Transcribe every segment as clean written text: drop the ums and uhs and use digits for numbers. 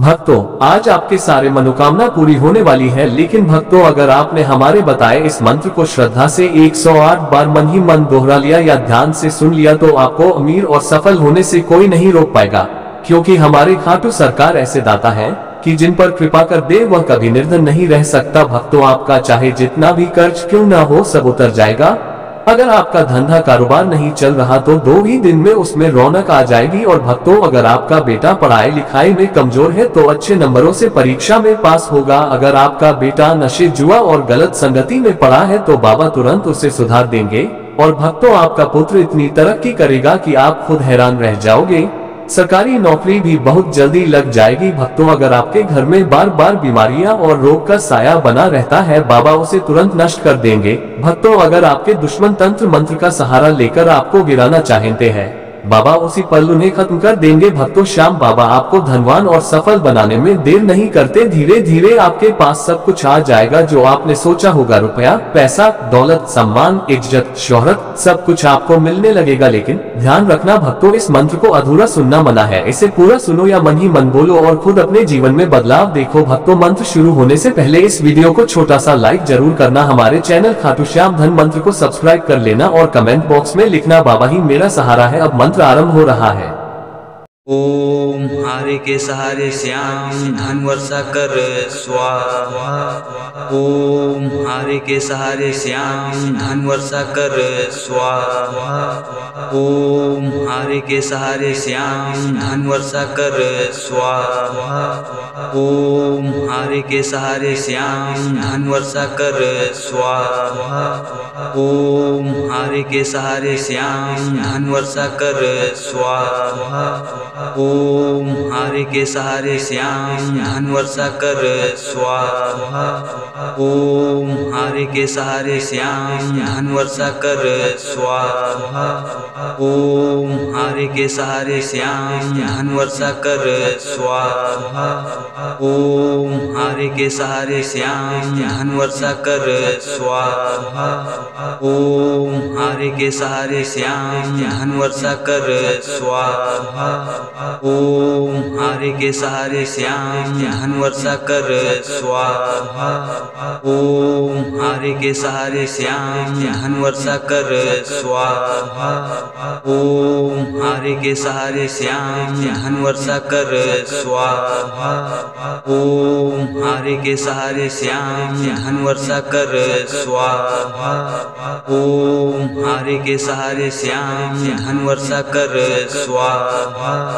भक्तों, आज आपके सारे मनोकामना पूरी होने वाली है। लेकिन भक्तों, अगर आपने हमारे बताए इस मंत्र को श्रद्धा से 108 बार मन ही मन दोहरा लिया या ध्यान से सुन लिया तो आपको अमीर और सफल होने से कोई नहीं रोक पाएगा। क्योंकि हमारे खाटू सरकार ऐसे दाता है कि जिन पर कृपा कर दे वह कभी निर्धन नहीं रह सकता। भक्तों, आपका चाहे जितना भी कर्ज क्यों न हो सब उतर जाएगा। अगर आपका धंधा कारोबार नहीं चल रहा तो 2 ही दिन में उसमें रौनक आ जाएगी। और भक्तों, अगर आपका बेटा पढ़ाई लिखाई में कमजोर है तो अच्छे नंबरों से परीक्षा में पास होगा। अगर आपका बेटा नशे जुआ और गलत संगति में पड़ा है तो बाबा तुरंत उसे सुधार देंगे। और भक्तों, आपका पुत्र इतनी तरक्की करेगा कि आप खुद हैरान रह जाओगे। सरकारी नौकरी भी बहुत जल्दी लग जाएगी। भक्तों, अगर आपके घर में बार बार बीमारियां और रोग का साया बना रहता है, बाबा उसे तुरंत नष्ट कर देंगे। भक्तों, अगर आपके दुश्मन तंत्र मंत्र का सहारा लेकर आपको गिराना चाहते हैं, बाबा उसी पल उन्हें खत्म कर देंगे। भक्तों, श्याम बाबा आपको धनवान और सफल बनाने में देर नहीं करते। धीरे धीरे आपके पास सब कुछ आ जाएगा जो आपने सोचा होगा। रुपया, पैसा, दौलत, सम्मान, इज्जत, शोहरत, सब कुछ आपको मिलने लगेगा। लेकिन ध्यान रखना भक्तों, इस मंत्र को अधूरा सुनना मना है। इसे पूरा सुनो या मन ही मन बोलो और खुद अपने जीवन में बदलाव देखो। भक्तों, मंत्र शुरू होने से पहले इस वीडियो को छोटा सा लाइक जरूर करना। हमारे चैनल खाटू श्याम धन मंत्र को सब्सक्राइब कर लेना और कमेंट बॉक्स में लिखना बाबा ही मेरा सहारा है। अब मंत्र आरंभ हो रहा है। ओम हारे के सहारे श्याम धन वर्षा कर स्वाहा। ओम हारे के सहारे श्याम धन वर्षा कर स्वाहा। ओम हारे के सहारे श्याम धन वर्षा कर स्वाहा। ओम हारे के सहारे श्याम धन वर्षा कर स्वाहा। ओम हारे के सहारे श्याम धन वर्षा कर स्वाहा। ओम हारे के सहारे श्याम धन वर्षा कर स्वाहा। ओम हारे के सहारे श्याम धन वर्षा कर स्वाहा। ओम हारे के सहारे श्याम धन वर्षा कर स्वाहा। ओम हारे के सहारे श्याम धन वर्षा कर स्वाहा। ओम हारे के सहारे श्याम धन वर्षा कर स्वाहा। ओम हारे के सहारे श्याम धन वर्षा कर स्वाहा। ओम हारे के सहारे श्याम धन वर्षा कर स्वाहा। ओम हारे के सहारे श्याम धन वर्षा कर स्वाहा। ओम हारे के सहारे श्याम धन वर्षा कर स्वाहा। ओम हारे के सहारे श्याम धन वर्षा कर स्वाहा।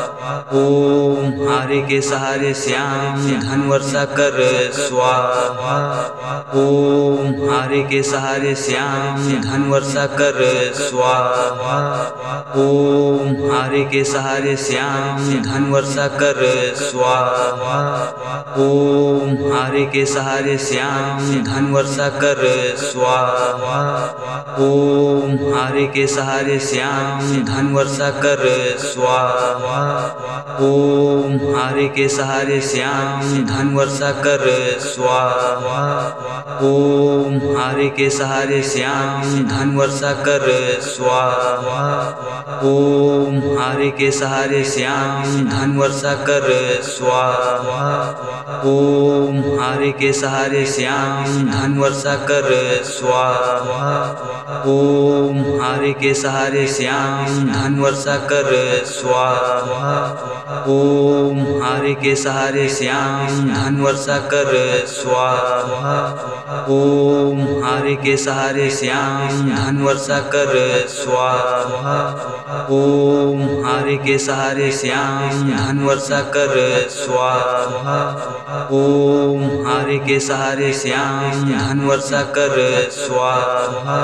ओम हारे के सहारे श्याम धन वर्षा कर स्वाहा। ओम हारे के सहारे श्याम धन वर्षा कर स्वाहा। ओम हारे के सहारे श्याम धन वर्षा कर स्वाहा। ओम हारे के सहारे श्याम धन वर्षा कर स्वाहा। ओम हारे के सहारे श्याम धन वर्षा कर स्वाहा। ओम हारे के सहारे श्याम धन वर्षा कर स्वाहा। ओम हारे के सहारे श्याम धन वर्षा कर स्वाहा। ओम हारे के सहारे श्याम धन वर्षा कर स्वाहा। ओम हारे के सहारे श्याम धन वर्षा कर स्वाहा। ओम हारे के सहारे श्याम धन वर्षा कर स्वाहा। ओम हारे के सहारे श्याम धन वर्षा कर स्वाहा। ओम हारे के सहारे श्याम धन वर्षा कर स्वाहा। ओम हारे के सहारे श्याम धन वर्षा कर स्वाहा। ओम हारे के सहारे श्याम धन वर्षा कर स्वाहा।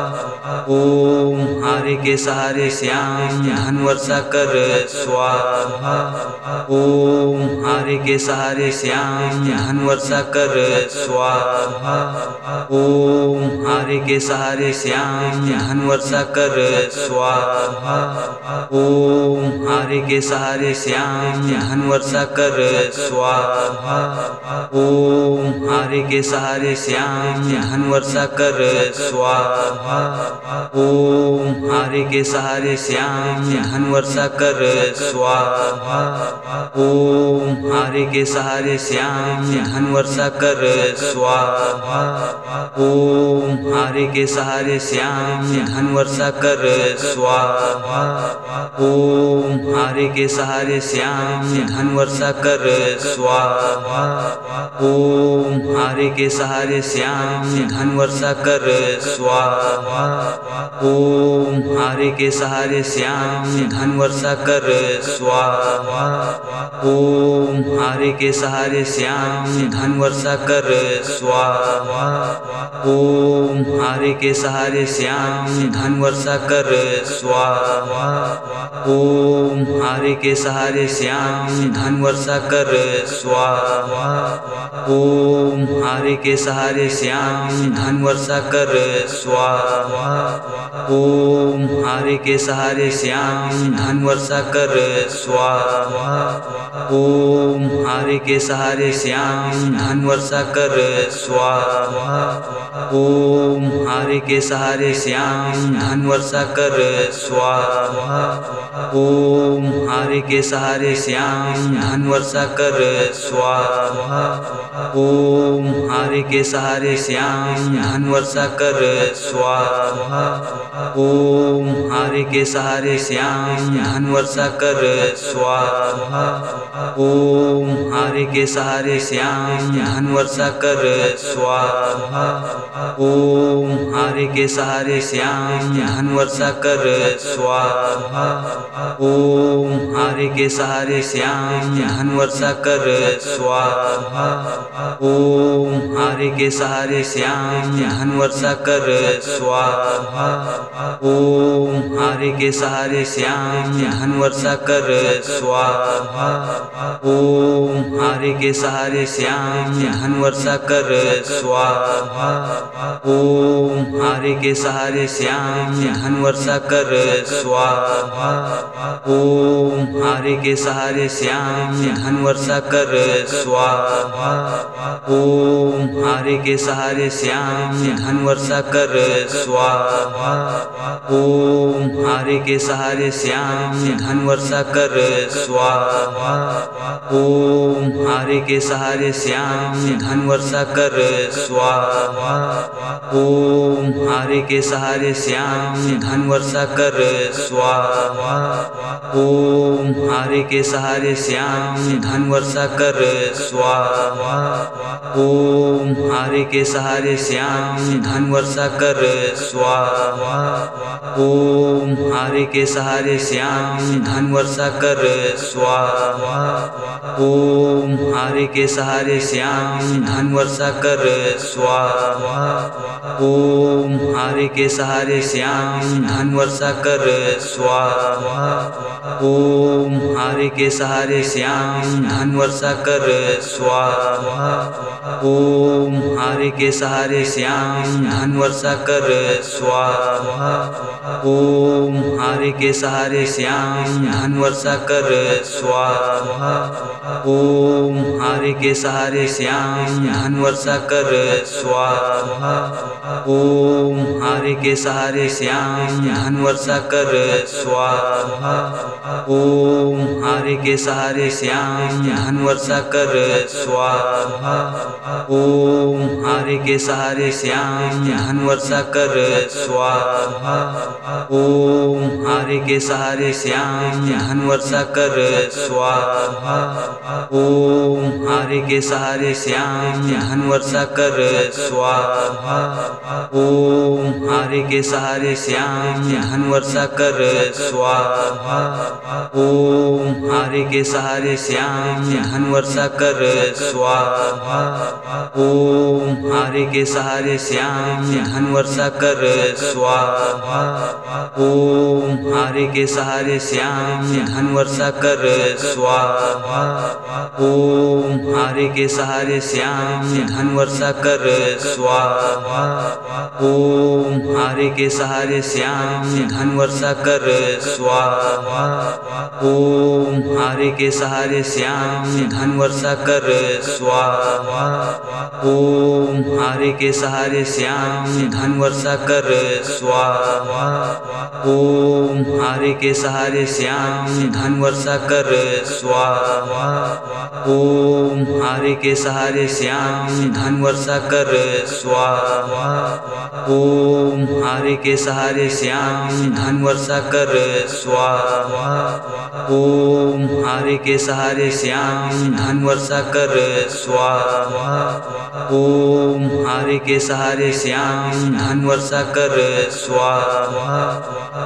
ओम हारे के सहारे श्याम धन वर्षा कर स्वाहा। ओम हारे के सहारे श्याम धन वर्षा कर स्वाहा। ओम हारे के सहारे श्याम धन वर्षा कर स्वाहा। ओम हारे के सहारे श्याम धन वर्षा कर स्वाहा। ओम हारे के सहारे श्याम धन वर्षा कर स्वाहा। ओम हारे के सहारे श्याम धन वर्षा कर स्वाहा। ओम हारे के सहारे श्याम धन वर्षा कर स्वाहा। ओम हारे के सहारे श्याम धन वर्षा कर स्वाहा। ओम हारे के सहारे श्याम धन वर्षा कर स्वाहा। ओम हारे के सहारे श्याम धन वर्षा कर स्वाहा। ओम हारे के सहारे श्याम धन वर्षा कर स्वाहा। ओम हारे के सहारे श्याम धन वर्षा कर स्वाहा। ओम हारे के सहारे श्याम धन वर्षा कर स्वाहा। ओम हारे के सहारे श्याम धन वर्षा कर स्वाहा। ओम हारे के सहारे श्याम धन वर्षा कर स्वाहा। ओम हारे के सहारे श्याम धन वर्षा कर स्वाहा। ओम हारे के सहारे श्याम धन वर्षा कर स्वाहा। ओम हारे के सहारे श्याम धन वर्षा कर स्वाहा। ओम हारे के सहारे श्याम धन वर्षा कर स्वाहा। ओम हारे के सहारे श्याम धन वर्षा कर स्वाहा। ओम हारे के सहारे श्याम धन वर्षा कर स्वाहा। ओम हारे के सहारे श्याम धन वर्षा कर स्वाहा। ओम हारे के सहारे श्याम धन वर्षा कर स्वाहा। ओम हारे के सहारे श्याम धन वर्षा कर स्वाहा। ओम हारे के सहारे श्याम धन वर्षा कर स्वाहा। ओम हारे के सहारे श्याम धन वर्षा कर स्वाहा। ओम हारे के सहारे श्याम धन वर्षा कर स्वाहा। ओम हारे के सहारे श्याम धन वर्षा कर स्वाहा। ओम हारे के सहारे श्याम धन वर्षा कर स्वाहा। ओम हारे के सहारे श्याम धन वर्षा कर स्वाहा। ओम हारे के सहारे श्याम धन वर्षा कर स्वाहा। ओम हारे के सहारे श्याम धन वर्षा कर स्वाहा। ओम हारे के सहारे श्याम धन वर्षा कर स्वाहा। ओम हारे के सहारे श्याम धन वर्षा कर स्वाहा। ओम हारे के सहारे श्याम धन वर्षा कर स्वाहा। ओम हारे के सहारे श्याम धन वर्षा कर स्वाहा। ओम हारे के सहारे श्याम धन वर्षा कर स्वाहा। ओम हारे के सहारे श्याम धन वर्षा कर स्वाहा। ओम हारे के सहारे श्याम धन वर्षा कर स्वाहा। ओम हारे के सहारे श्याम धन वर्षा कर स्वाहा। ओम हारे के सहारे श्याम धन वर्षा कर स्वाहा। ओम हारे के सहारे श्याम धन वर्षा कर स्वाहा। ओम हारे के सहारे श्याम धन वर्षा कर स्वाहा। ओम हारे के सहारे श्याम धन वर्षा कर स्वाहा। ओम हारे के सहारे श्याम धन वर्षा कर स्वाहा। ओम हारे के सहारे श्याम धन वर्षा कर स्वाहा। ओम हारे के सहारे श्याम धन वर्षा कर स्वाहा। ओम हारे के सहारे श्याम धन वर्षा कर स्वाहा। ओम हारे के सहारे श्याम धन वर्षा कर स्वाहा। ओम हारे के सहारे श्याम धन वर्षा कर स्वाहा। ओम हारे के सहारे श्याम धन वर्षा कर स्वाहा। ओम हारे के सहारे श्याम धन वर्षा कर स्वाहा। स्वाहा। ओम हारे के सहारे श्याम धन वर्षा कर स्वाहा। ओम हारे के सहारे श्याम धन वर्षा कर स्वाहा। ओम हारे के सहारे श्याम धन वर्षा कर स्वाहा। ओम हारे के सहारे श्याम धन वर्षा कर स्वाहा। ओम हारे के सहारे श्याम धन वर्षा कर स्वाहा। ओम हारे के सहारे श्याम धन वर्षा कर स्वाहा। ओम हारे के सहारे श्याम धन वर्षा कर स्वाहा। ओम हारे के सहारे श्याम धन वर्षा कर स्वाहा।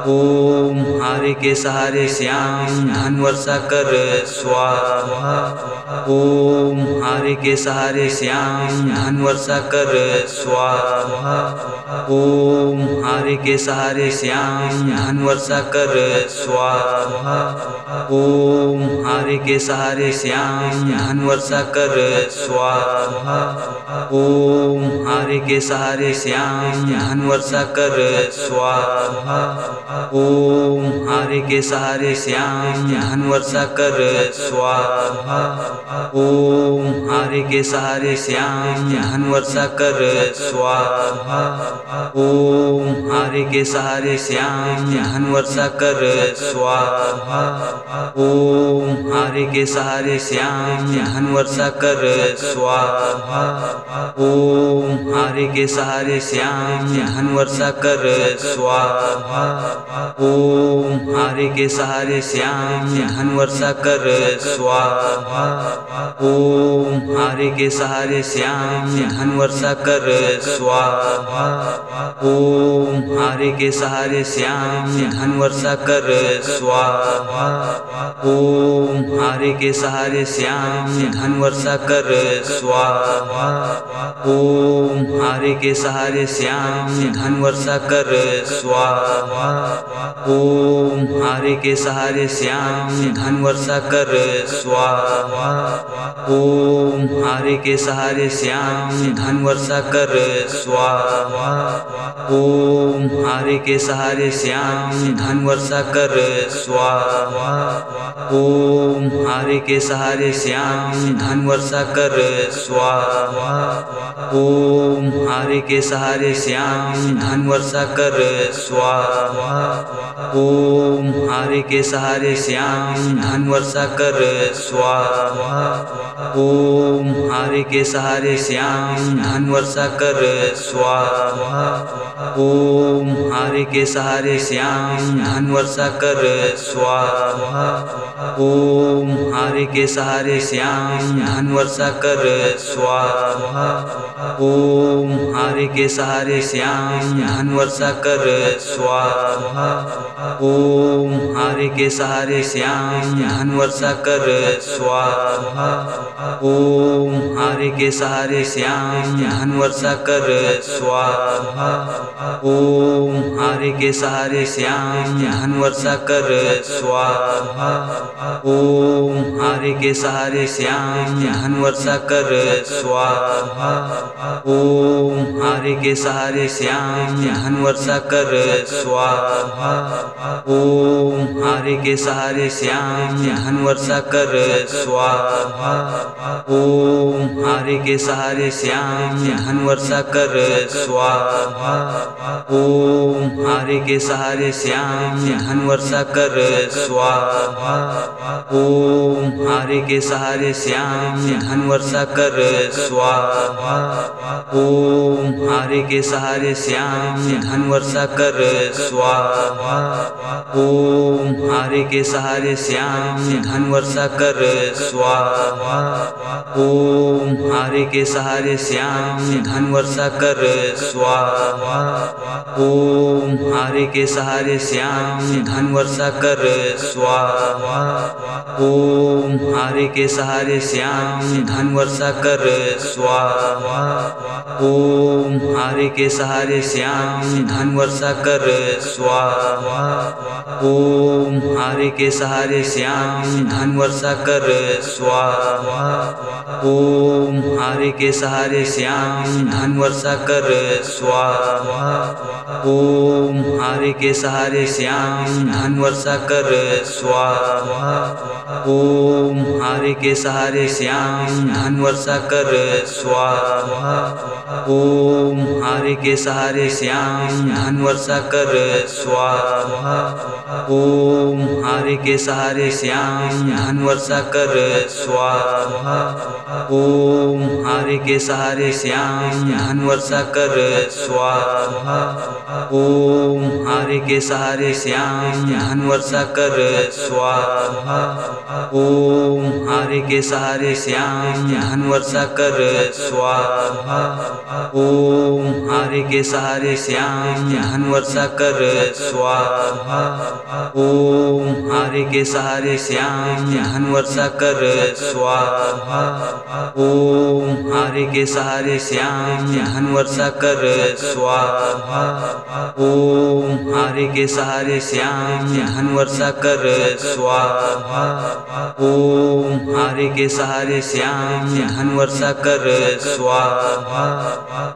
ओम हारे के सहारे श्याम धन वर्षा कर स्वाहा। ओम हारे के सहारे श्याम धन वर्षा कर स्वाहा। ओम हारे के सहारे श्याम धन वर्षा कर स्वाहा। ओम हारे के सहारे श्याम धन वर्षा कर स्वाहा। ओम हारे के सहारे श्याम धन वर्षा कर स्वाहा। ओम हारे के सहारे श्याम धन वर्षा कर स्वाहा। ओम हारे के सहारे श्याम धन वर्षा कर स्वाहा। ओम हारे के सहारे श्याम धन वर्षा कर स्वाहा। ओम हारे के सहारे श्याम धन वर्षा कर स्वाहा। ओम हारे के सहारे श्याम धन वर्षा कर स्वाहा। ओम हारे के सहारे श्याम धन वर्षा कर स्वाहा। ओम हारे के सहारे श्याम धन वर्षा कर स्वाहा। ओम हारे के सहारे श्याम धन वर्षा कर स्वाहा। ओम हारे के सहारे श्याम धन वर्षा कर स्वाहा। ओम हारे के सहारे श्याम धन वर्षा कर स्वाहा। ओम हारे के सहारे श्याम धन वर्षा कर स्वाहा। ओम हारे के सहारे श्याम धन वर्षा कर स्वाहा। ओम हारे के सहारे श्याम धन वर्षा कर स्वाहा। ओम हारे के सहारे श्याम धन वर्षा कर स्वाहा। ओम हारे के सहारे श्याम धन वर्षा कर स्वाहा। ओम हारे के सहारे श्याम धन वर्षा कर स्वाहा। ओम हारे के सहारे श्याम धन वर्षा कर स्वाहा। ओम हारे के सहारे श्याम धन वर्षा कर स्वाहा। ओम हारे के सहारे श्याम धन वर्षा कर स्वाहा। ओम हारे के सहारे श्याम धन वर्षा कर स्वाहा। ओम हारे के सहारे श्याम धन वर्षा कर स्वाहा। ओम हारे के सहारे श्याम धन वर्षा कर स्वाहा। ओम हारे के सहारे श्याम धन वर्षा कर स्वाहा। ओम हारे के सहारे श्याम धन वर्षा कर स्वाहा। ओम हारे के सहारे श्याम धन वर्षा कर स्वाहा। ओम हारे के सहारे श्याम धन वर्षा कर स्वाहा। ओम हारे के सहारे श्याम धन वर्षा कर स्वाहा। ओम हारे के सहारे श्याम धन वर्षा कर स्वाहा। ओम हारे के सहारे श्याम धन वर्षा कर स्वाहा। ओम हारे के सहारे श्याम धन वर्षा कर स्वाहा। ओम हारे के सहारे श्याम धन वर्षा कर स्वाहा। ओम हारे के सहारे श्याम धन वर्षा कर स्वाहा। ओम हारे के सहारे श्याम धन वर्षा कर स्वाहा। ओम हारे के सहारे श्याम धन वर्षा कर स्वाहा। ओम हारे के सहारे श्याम धन वर्षा कर स्वाहा। ओम हारे के सहारे श्याम धन वर्षा कर स्वाहा। ओम हारे के सहारे श्याम धन वर्षा कर स्वाहा। ओम हारे के सहारे श्याम धन वर्षा कर स्वाहा। ओम हारे के सहारे श्याम धन वर्षा कर स्वाहा। ओम हारे के सहारे श्याम धन वर्षा कर स्वाहा। ओम हारे के सहारे श्याम धन वर्षा कर स्वाहा। ओम हारे के सहारे श्याम धन वर्षा कर स्वाहा। ओम हारे के सहारे श्याम धन वर्षा कर स्वाहा। ओम हारे के सहारे श्याम धन वर्षा कर स्वाहा। ओम हारे के सहारे श्याम धन वर्षा कर स्वाहा। ओम हारे के सहारे श्याम धन वर्षा कर स्वाहा। ओम हारे के सहारे श्याम धन वर्षा कर स्वाहा। ओम हारे के सहारे श्याम धन वर्षा कर स्वाहा। ओम हारे के सहारे श्याम धन वर्षा कर स्वाहा।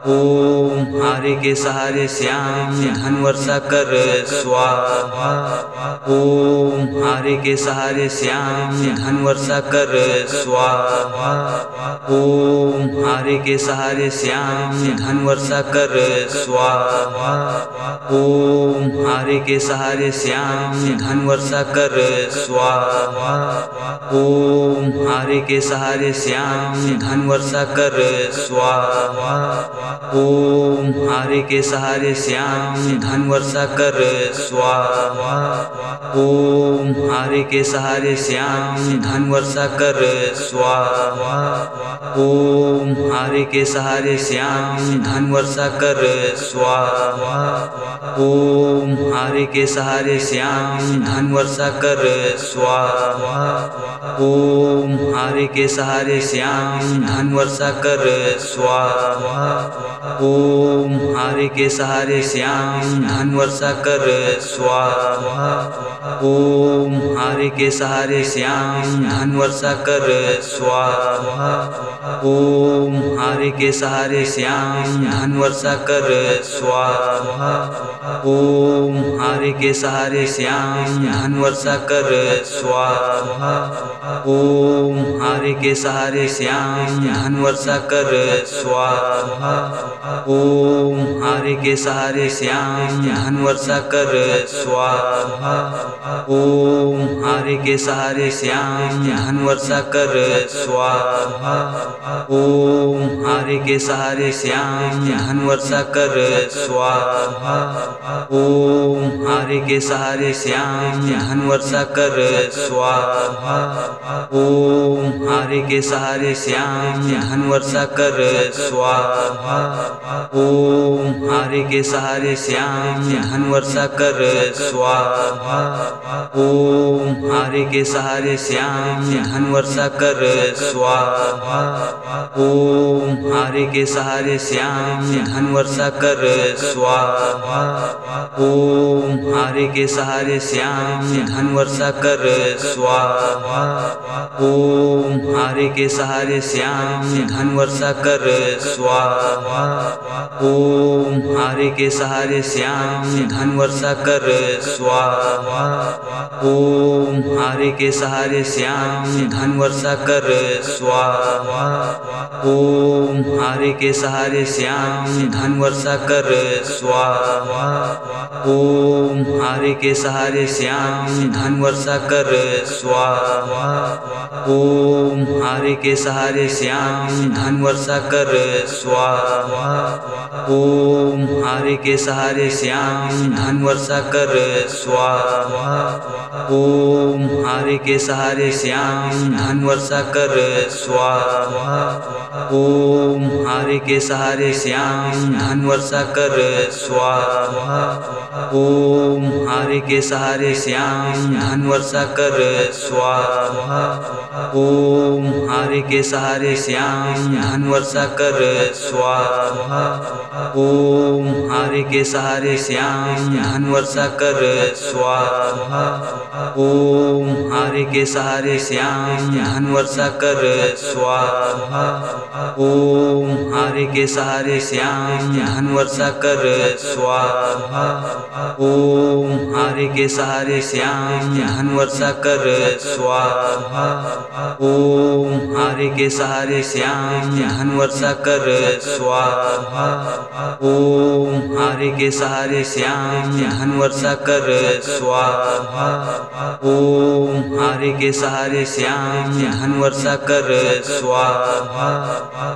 ओम हारे के सहारे श्याम धन वर्षा कर स्वाहा। ओम हारे के सहारे श्याम धन वर्षा कर स्वाहा। ओम हारे के सहारे श्याम धन वर्षा कर स्वाहा। ओम हारे के सहारे श्याम धन वर्षा कर स्वाहा। ओम हारे के सहारे श्याम धन वर्षा कर स्वाहा। ओम हारे के सहारे श्याम धन वर्षा कर स्वाहा। ओम हारे के सहारे श्याम धन वर्षा कर स्वाहा। ओम हारे के सहारे श्याम धन वर्षा कर स्वाहा। ओम हारे के सहारे श्याम धन वर्षा कर स्वाहा। ओम हारे के सहारे श्याम धन वर्षा कर स्वाहा। ओम हारे के सहारे श्याम धन वर्षा कर स्वाहा। ओम हारे के सहारे श्याम धन वर्षा कर स्वाहा। ओम हारे के सहारे श्याम धन वर्षा कर स्वाहा। ओम हारे के सहारे श्याम धन वर्षा कर स्वाहा। ओम हारे के सहारे श्याम धन वर्षा कर स्वाहा। ओम हारे के सहारे श्याम धन वर्षा कर स्वाहा। ओम हारे के सहारे श्याम धन वर्षा कर स्वाहा। ओम हारे के सहारे श्याम धन वर्षा कर स्वाहा। ओम हारे के सहारे श्याम धन वर्षा कर स्वाहा। ओम हारे के सहारे श्याम धन वर्षा कर स्वाहा। ओम हारे के सहारे श्याम धन वर्षा कर स्वाहा। ओम हारे के सहारे श्याम धन वर्षा कर स्वाहा। ओम हारे के सहारे श्याम धन वर्षा कर स्वाहा। ओम हारे के सहारे श्याम धन वर्षा कर स्वाहा। ओम हारे के सहारे श्याम धन वर्षा कर स्वाहा। ओम हारे के सहारे श्याम धन वर्षा कर स्वाहा। ओम हारे के सहारे श्याम धन वर्षा कर स्वाहा। ओम हारे के सहारे श्याम धन वर्षा कर स्वाहा। ओम हारे के सहारे श्याम धन वर्षा कर स्वाहा। ओम हारे के सहारे श्याम धन वर्षा कर स्वाहा। ओम हारे के सहारे श्याम धन वर्षा कर स्वाहा। ओम हारे के सहारे श्याम धन वर्षा कर स्वाहा। ओम हारे के सहारे श्याम धन वर्षा कर स्वाहा। ओम हारे के सहारे श्याम धन वर्षा कर स्वाहा। ओम हारे के सहारे श्याम धन वर्षा कर स्वाहा। ओम हारे के सहारे श्याम धन वर्षा कर स्वाहा। ओम हारे के सहारे श्याम धन वर्षा कर स्वाहा। ओम हारे के सहारे श्याम धन वर्षा कर स्वाहा। ओम हारे के सहारे श्याम धन वर्षा कर स्वाहा। ओम हारे के सहारे श्याम धन वर्षा कर स्वाहा। ओम हारे के सहारे श्याम धन वर्षा कर स्वाहा। ओम हारे के सहारे श्याम धन वर्षा कर स्वाहा।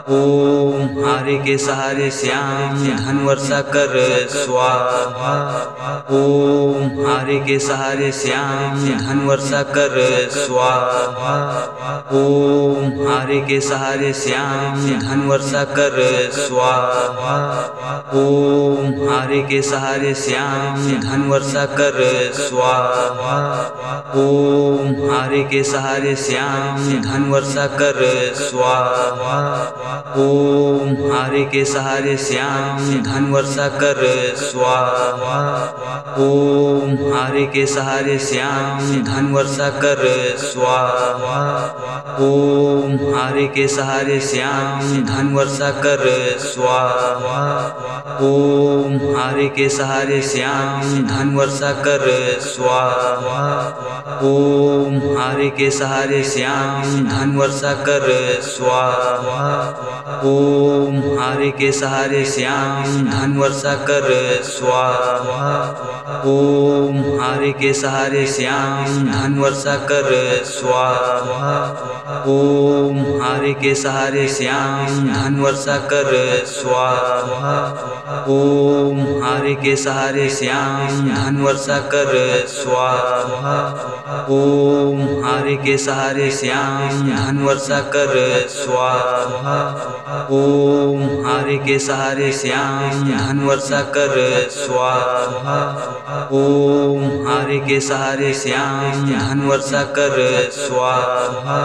ओम हारे के सहारे श्याम धन वर्षा कर स्वाहा। ओम हारे के सहारे श्याम धन वर्षा कर स्वाहा। ओम हारे के सहारे श्याम धन वर्षा कर स्वाहा। ओम हारे के सहारे श्याम धन वर्षा कर स्वाहा। ओम हारे के सहारे श्याम धन वर्षा कर स्वाहा। ओम हारे के सहारे श्याम धन वर्षा कर स्वाहा। ओम हारे के सहारे श्याम धन वर्षा कर स्वाहा। ओम हारे के सहारे श्याम धन वर्षा कर स्वाहा। ओम हारे के सहारे श्याम धन वर्षा कर स्वाहा। ओम हारे के सहारे श्याम धन वर्षा कर स्वाहा। ओम हारे के सहारे श्याम धन वर्षा कर स्वाहा। ओम हारे के सहारे श्याम धन वर्षा कर स्वाहा। ओम हारे के सहारे श्याम धन वर्षा कर स्वाहा। ओम हारे के सहारे श्याम धन वर्षा कर स्वाहा। ओम हारे के सहारे श्याम धन वर्षा कर स्वाहा। ओम हारे के सहारे श्याम धन वर्षा कर स्वाहा। ओम हारे के सहारे श्याम धन वर्षा कर स्वाहा। ओम हारे के सहारे श्याम धन वर्षा कर स्वाहा। ओम हारे के सहारे श्याम धन वर्षा कर स्वाहा।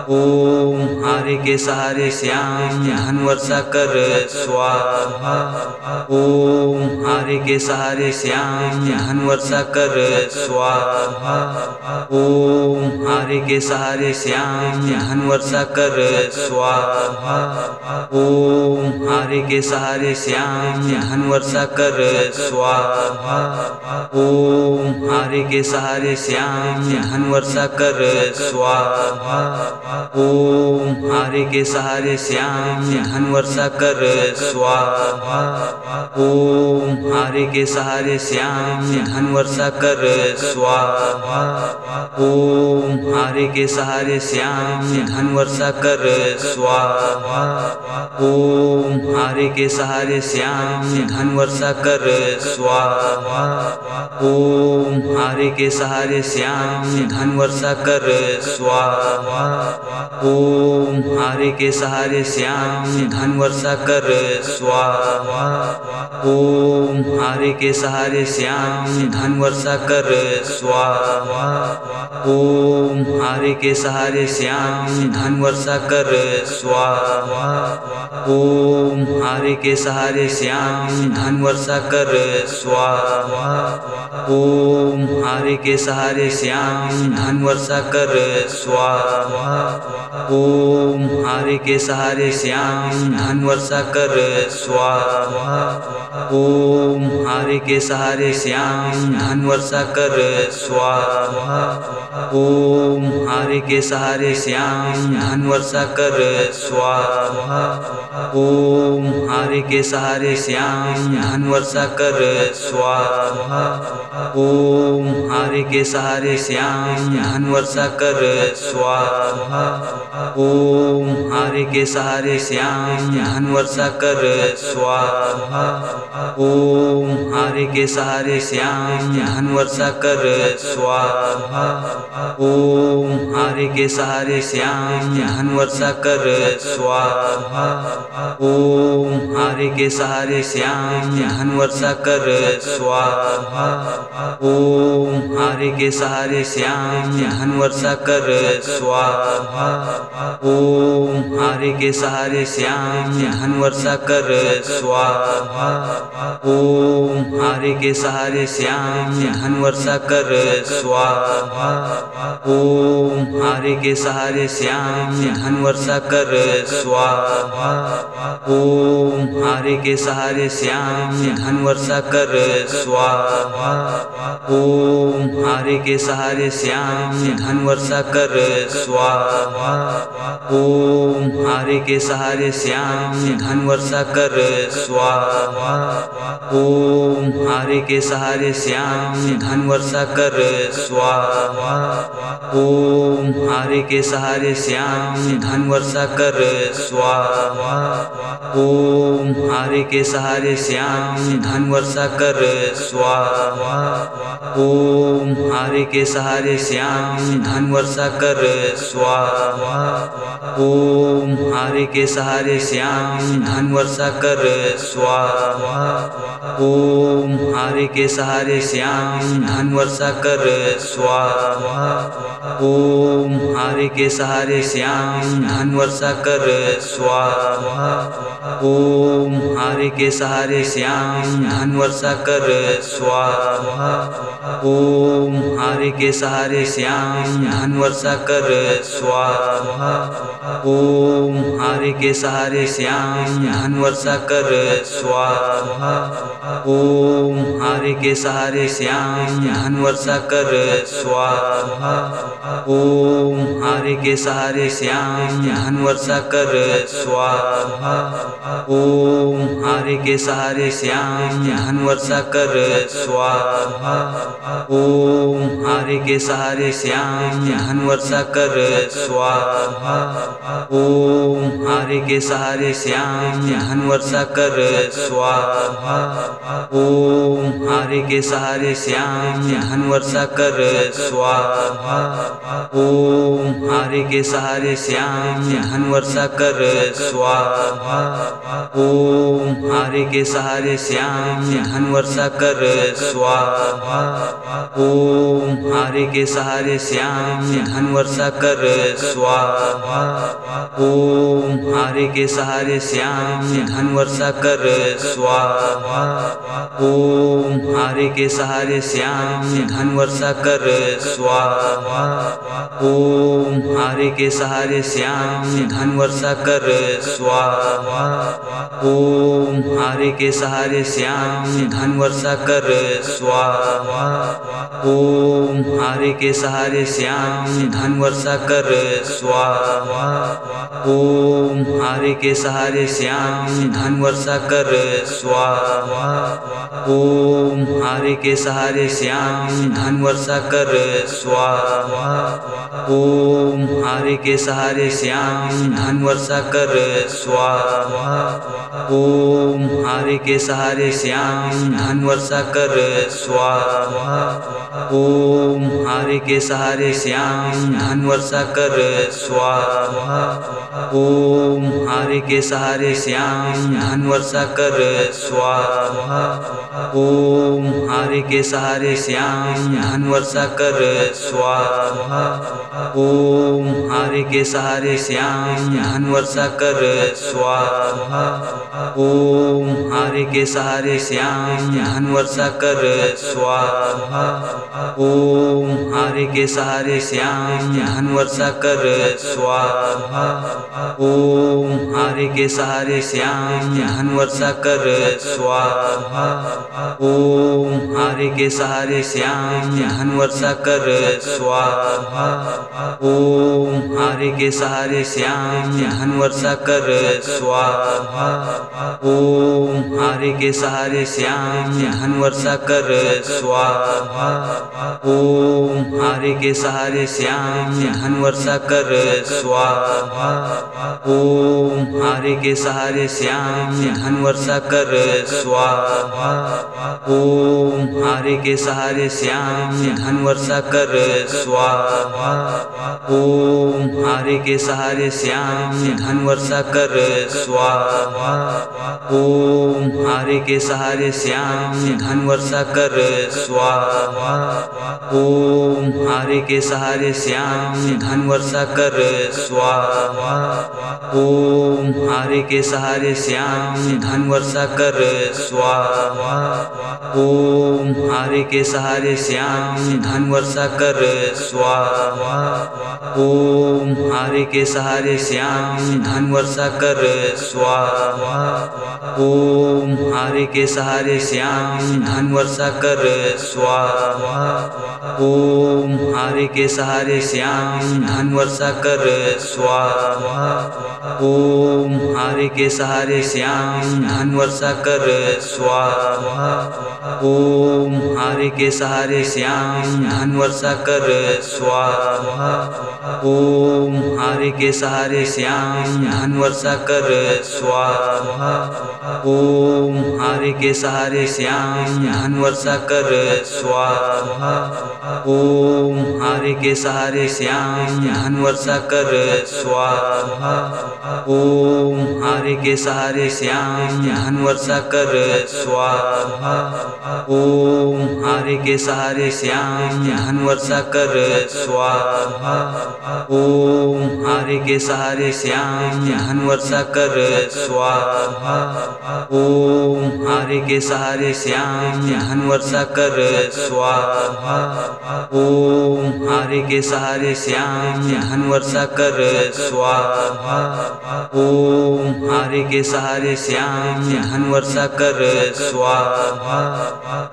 ओम हारे के सहारे श्याम धन वर्षा कर स्वाहा। ओम हारे के सहारे श्याम धन वर्षा कर स्वाहा। ओम हारे के सहारे श्याम धन वर्षा कर स्वाहा। ओम हारे के सहारे श्याम धन वर्षा कर स्वाहा। ओम हारे के सहारे श्याम धन वर्षा कर स्वाहा। ओम हारे के सहारे श्याम धन वर्षा कर स्वाहा। ओम हारे के सहारे श्याम धन वर्षा कर स्वाहा। ओम हारे के सहारे श्याम धन वर्षा कर स्वाहा। ओम हारे के सहारे श्याम धन वर्षा कर स्वाहा। ओम हारे के सहारे श्याम धन वर्षा कर स्वाहा। ओम हारे के सहारे श्याम धन वर्षा कर स्वाहा। ओम हारे के सहारे श्याम धन वर्षा कर स्वाहा। ओम हारे के सहारे श्याम धन वर्षा कर स्वाहा। ओम हारे के सहारे श्याम धन वर्षा कर स्वाहा। ओम हारे के सहारे श्याम धन वर्षा कर स्वाहा। ओम हारे के सहारे श्याम धन वर्षा कर स्वाहा। ओम हारे के सहारे श्याम धन वर्षा कर स्वाहा। ओम हारे के सहारे श्याम धन वर्षा कर स्वाहा। ओम हारे के सहारे श्याम धन वर्षा कर स्वाहा। ओम हारे के सहारे श्याम धन वर्षा कर स्वाहा। ओम हारे के सहारे श्याम धन वर्षा कर स्वाहा। ओम हारे के सहारे श्याम धन वर्षा कर स्वाहा। ओम हारे के सहारे श्याम धन वर्षा कर स्वाहा। ओम हारे के सहारे श्याम धन वर्षा कर स्वाहा। ओम हारे के सहारे श्याम धन वर्षा कर स्वाहा। ओम हारे के सहारे श्याम धन वर्षा कर स्वाहा। ओम हारे के सहारे श्याम धन वर्षा कर स्वाहा। ओम हारे के सहारे श्याम धन वर्षा कर स्वाहा। ओम हारे के सहारे श्याम धन वर्षा कर स्वाहा। ओम हारे के सहारे श्याम धन वर्षा कर स्वाहा। ओम हारे के सहारे श्याम धन वर्षा कर स्वाहा। ओम हारे के सहारे श्याम धन वर्षा कर स्वाहा। ओम हारे के सहारे श्याम धन वर्षा कर स्वाहा। ओम हारे के सहारे श्याम धन वर्षा कर स्वाहा। ओम हारे के सहारे श्याम धन वर्षा कर स्वाहा। ओम हारे के सहारे श्याम धन वर्षा कर स्वाहा। ओम हारे के सहारे श्याम धन वर्षा कर स्वाहा। ओम हारे के सहारे श्याम धन वर्षा कर स्वाहा। ओम हारे के सहारे श्याम धन वर्षा कर स्वाहा। ओम हारे के सहारे श्याम धन वर्षा कर स्वाहा। ओम हारे के सहारे श्याम धन वर्षा कर स्वाहा। ओम हारे के सहारे श्याम धन वर्षा कर स्वाहा। ओम हारे के सहारे श्याम धन वर्षा कर स्वाहा। ओम हारे के सहारे श्याम धन वर्षा कर स्वाहा। ओम हारे के सहारे श्याम धन वर्षा कर स्वाहा। ओम हारे के सहारे श्याम धन वर्षा कर स्वाहा। ओम हारे के सहारे श्याम धन वर्षा कर स्वाहा। ओम हारे के सहारे श्याम धन वर्षा कर स्वाहा। ओम हारे के सहारे श्याम धन वर्षा कर स्वाहा। ओम हारे के सहारे श्याम धन वर्षा कर स्वाहा। ओम हारे के सहारे श्याम धन वर्षा कर स्वाहा। ओम हारे के सहारे श्याम धन वर्षा कर स्वाहा। ओम हारे के सहारे श्याम धन वर्षा कर स्वाहा। ओम हारे के सहारे श्याम धन वर्षा कर स्वाहा। ओम हारे के सहारे श्याम धन वर्षा कर स्वाहा। ओम हारे के सहारे श्याम धन वर्षा कर स्वाहा। ओम हारे के सहारे श्याम धन वर्षा कर स्वाहा। ओम हारे के सहारे श्याम धन वर्षा कर स्वाहा। ओम हारे के सहारे श्याम धन वर्षा कर स्वाहा। ओम हारे के सहारे श्याम धन वर्षा कर स्वाहा। ओम हारे के सहारे श्याम धन वर्षा कर स्वाहा। ओम हारे के सहारे श्याम धन वर्षा कर स्वाहा। ओम हारे के सहारे श्याम धन वर्षा कर स्वाहा। ओम हारे के सहारे श्याम धन वर्षा कर स्वाहा। ओम हारे के सहारे श्याम धन वर्षा कर स्वाहा। ओम हारे के सहारे श्याम धन वर्षा कर स्वाहा। ओम हारे के सहारे श्याम धन वर्षा कर स्वाहा। ओम हारे के सहारे श्याम धन वर्षा कर स्वाहा। ओम हारे के सहारे श्याम धन वर्षा कर स्वाहा। ओम हारे के सहारे श्याम धन वर्षा कर स्वाहा। स्वाहा। ओम हारे के सहारे श्याम धन वर्षा कर स्वाहा। ओम हारे के सहारे श्याम धन वर्षा कर स्वाहा। ओम हारे के सहारे श्याम धन वर्षा कर स्वाहा। ओम हारे के सहारे श्याम धन वर्षा कर स्वाहा। ओम हारे के सहारे श्याम धन वर्षा कर स्वाहा। ओम हारे के सहारे श्याम धन वर्षा कर स्वाहा। ओम हारे के सहारे श्याम धन वर्षा कर स्वाहा। ओम हारे के सहारे श्याम धन वर्षा कर स्वाहा। ओम हारे के सहारे श्याम धन वर्षा कर स्वाहा। ओम हारे के सहारे श्याम धन वर्षा कर स्वाहा। ओम हारे के सहारे श्याम धन वर्षा कर स्वाहा। ओम हारे के सहारे श्याम धन वर्षा कर स्वाहा। ओम हारे के सहारे श्याम धन वर्षा कर स्वाहा। ओम हारे के सहारे श्याम धन वर्षा कर स्वाहा। ओम हारे के सहारे श्याम धन वर्षा कर स्वाहा। ओम हारे के सहारे श्याम धन वर्षा कर स्वाहा। ओम हारे के सहारे श्याम धन वर्षा कर स्वाहा। ओम हारे के सहारे श्याम धन वर्षा कर स्वाहा। ओम हारे के सहारे श्याम धन वर्षा कर स्वाहा। ओम हारे के सहारे श्याम धन वर्षा कर स्वाहा।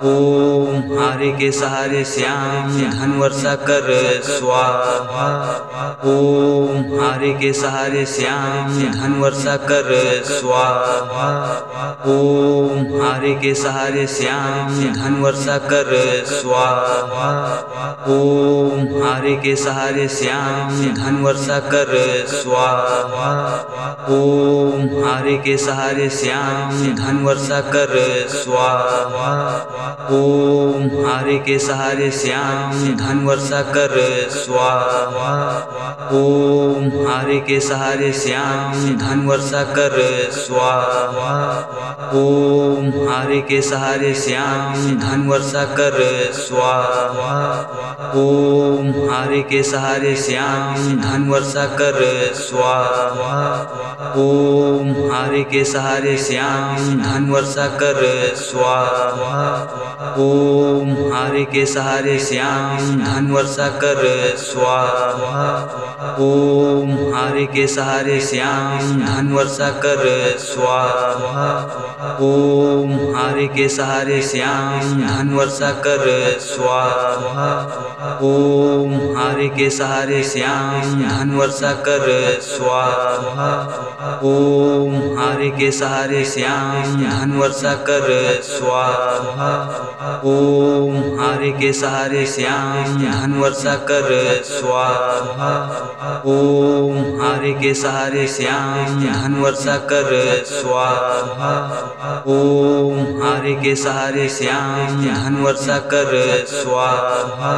ओम हारे के सहारे श्याम धन वर्षा कर स्वाहा। ओम हारे के सहारे श्याम धन वर्षा कर स्वाहा। ओम हारे के सहारे श्याम धन वर्षा कर स्वाहा। ओम हारे के सहारे श्याम धन वर्षा कर स्वाहा। ओम हारे के सहारे श्याम धन वर्षा कर स्वाहा। ओम हारे के सहारे श्याम धन वर्षा कर स्वाहा। ओम हारे के सहारे श्याम धन वर्षा कर स्वाहा। ओम हारे के सहारे श्याम धन वर्षा कर स्वाहा। ओम हारे के सहारे श्याम धन वर्षा कर स्वाहा। ओम हारे के सहारे श्याम धन वर्षा कर स्वाहा। ओम हारे के सहारे श्याम धन वर्षा कर स्वाहा। ओम हारे के सहारे श्याम धन वर्षा कर स्वाहा। ओम हारे के सहारे श्याम धन वर्षा कर स्वाहा। ओम हारे के सहारे श्याम धन वर्षा कर स्वाहा। ओम हारे के सहारे श्याम धन वर्षा कर स्वाहा। ओम हारे के सहारे श्याम धन वर्षा कर स्वाहा। ओम हारे के सहारे श्याम धन वर्षा कर स्वाहा।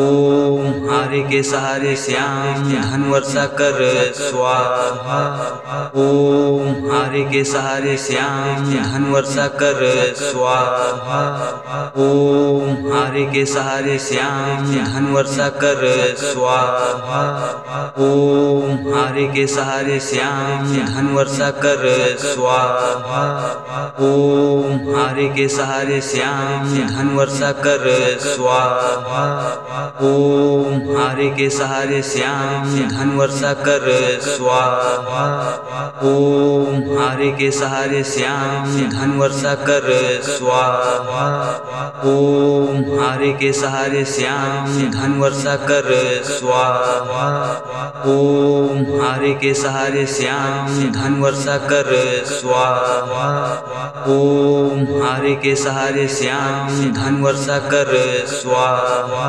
ओम हारे के सहारे श्याम धन वर्षा कर स्वाहा। ओम हारे के सहारे श्याम धन वर्षा कर स्वाहा। ओम हारे के सहारे श्याम धन वर्षा कर स्वाहा। ओम हारे के सहारे श्याम धन वर्षा कर स्वाहा। ओम हारे के सहारे श्याम धन वर्षा कर स्वाहा। ओम हारे के सहारे श्याम धन वर्षा कर स्वाहा। ओम हारे के सहारे श्याम धन वर्षा कर स्वाहा। ओम हारे के सहारे श्याम धन वर्षा कर स्वाहा। ओम हारे के सहारे श्याम धन वर्षा कर स्वाहा। ओम हारे के सहारे श्याम धन वर्षा कर स्वाहा।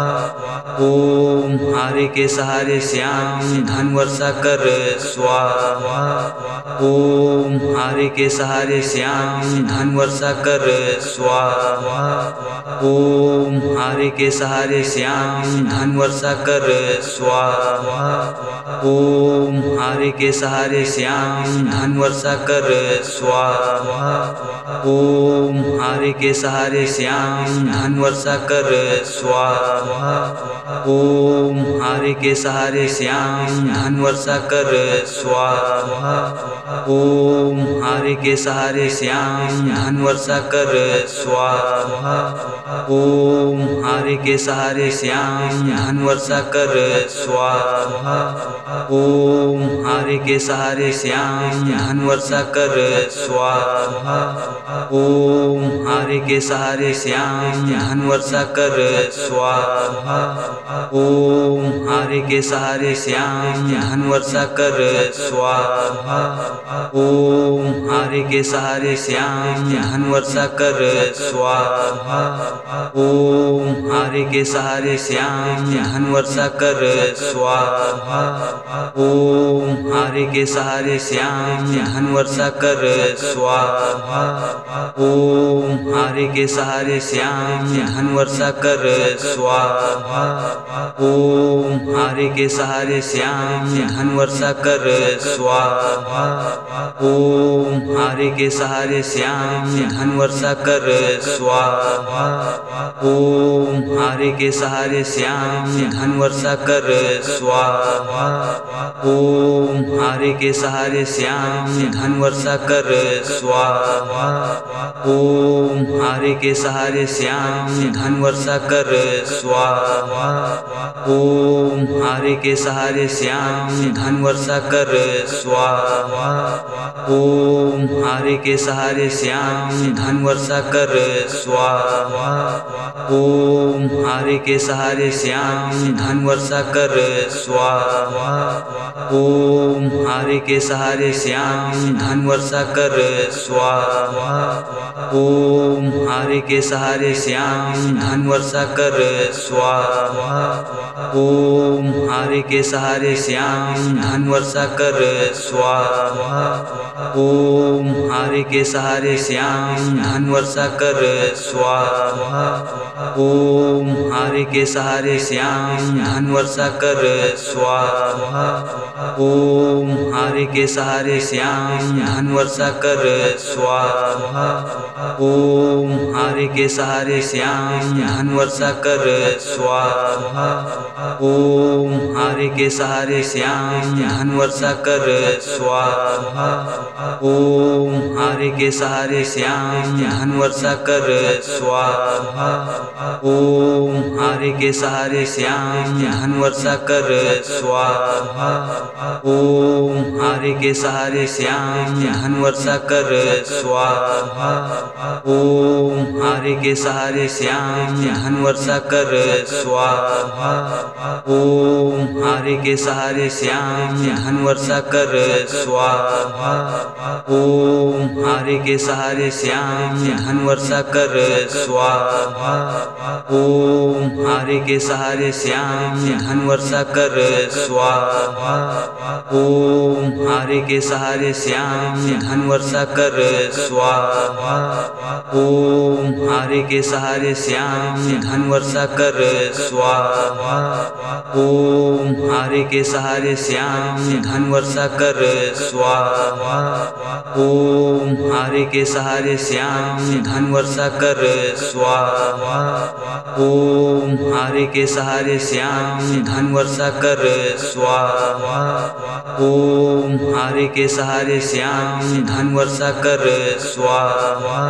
ओम हारे के सहारे श्याम धन वर्षा कर स्वाहा। स्वाहा। ओम हारे के सहारे श्याम धन वर्षा कर स्वाहा। ओम हारे के सहारे श्याम धन वर्षा कर स्वाहा। ओम हारे के सहारे श्याम धन वर्षा कर स्वाहा। ओम हारे के सहारे श्याम धन वर्षा कर स्वाहा। ओम हारे के सहारे श्याम धन वर्षा कर स्वाहा। ओम हारे के सहारे श्याम धन वर्षा कर स्वाहा। ओम हारे के सहारे श्याम धन वर्षा कर स्वाहा। ओम हारे के सहारे श्याम धन वर्षा कर स्वाहा। ओम हारे के सहारे श्याम धन वर्षा कर स्वाहा। ओम हारे के सहारे श्याम धन वर्षा कर स्वाहा। ओम हारे के सहारे श्याम धन वर्षा कर स्वाहा। ओम हारे के सहारे श्याम धन वर्षा कर स्वाहा। ओम हारे के सहारे श्याम धन वर्षा कर स्वाहा। ओम हारे के सहारे श्याम धन वर्षा कर स्वाहा। ओम हारे के सहारे श्याम धन वर्षा कर स्वाहा। ओम हारे के सहारे श्याम धन वर्षा कर स्वाहा। ओम हारे के सहारे श्याम धन वर्षा कर स्वाहा। ओम हारे के सहारे श्याम धन वर्षा कर स्वाहा। ओम हारे के सहारे श्याम धन वर्षा कर स्वाहा। ओम हारे के सहारे श्याम धन वर्षा कर स्वाहा। ओम हारे के सहारे श्याम धन वर्षा कर स्वाहा। ओम हारे के सहारे श्याम धन वर्षा कर स्वाहा। ओम हारे के सहारे श्याम धन वर्षा कर स्वाहा। ओम हारे के सहारे श्याम धन वर्षा कर स्वाहा। ओम हारे के सहारे श्याम धन वर्षा कर स्वाहा। ओम हारे के सहारे श्याम धन वर्षा कर स्वाहा। ओम हारे के सहारे श्याम धन वर्षा कर स्वाहा। ओम हारे के सहारे श्याम धन वर्षा कर स्वाहा। ओम हारे के सहारे श्याम धन वर्षा कर स्वाहा। ओम हारे के सहारे श्याम धन वर्षा कर स्वाहा। ओम हारे के सहारे श्याम धन वर्षा कर स्वाहा। ओम हारे के सहारे श्याम धन वर्षा कर स्वाहा। ओम हारे के सहारे श्याम धन वर्षा कर स्वाहा। ओम हारे के सहारे श्याम धन वर्षा कर स्वाहा। ओम हारे के सहारे श्याम धन वर्षा कर स्वाहा। ओम हारे के सहारे श्याम धन वर्षा कर स्वाहा। ओम हारे के सहारे श्याम धन वर्षा कर स्वाहा। ओम हारे के सहारे श्याम धन वर्षा कर स्वाहा। ओम हारे के सहारे श्याम धन वर्षा कर स्वाहा। ओम हारे के सहारे श्याम धन वर्षा कर स्वाहा। ओम हारे के सहारे श्याम धन वर्षा कर स्वाहा। ओम हारे के सहारे श्याम धन वर्षा कर स्वाहा। ओम हारे के सहारे श्याम धन वर्षा कर स्वाहा।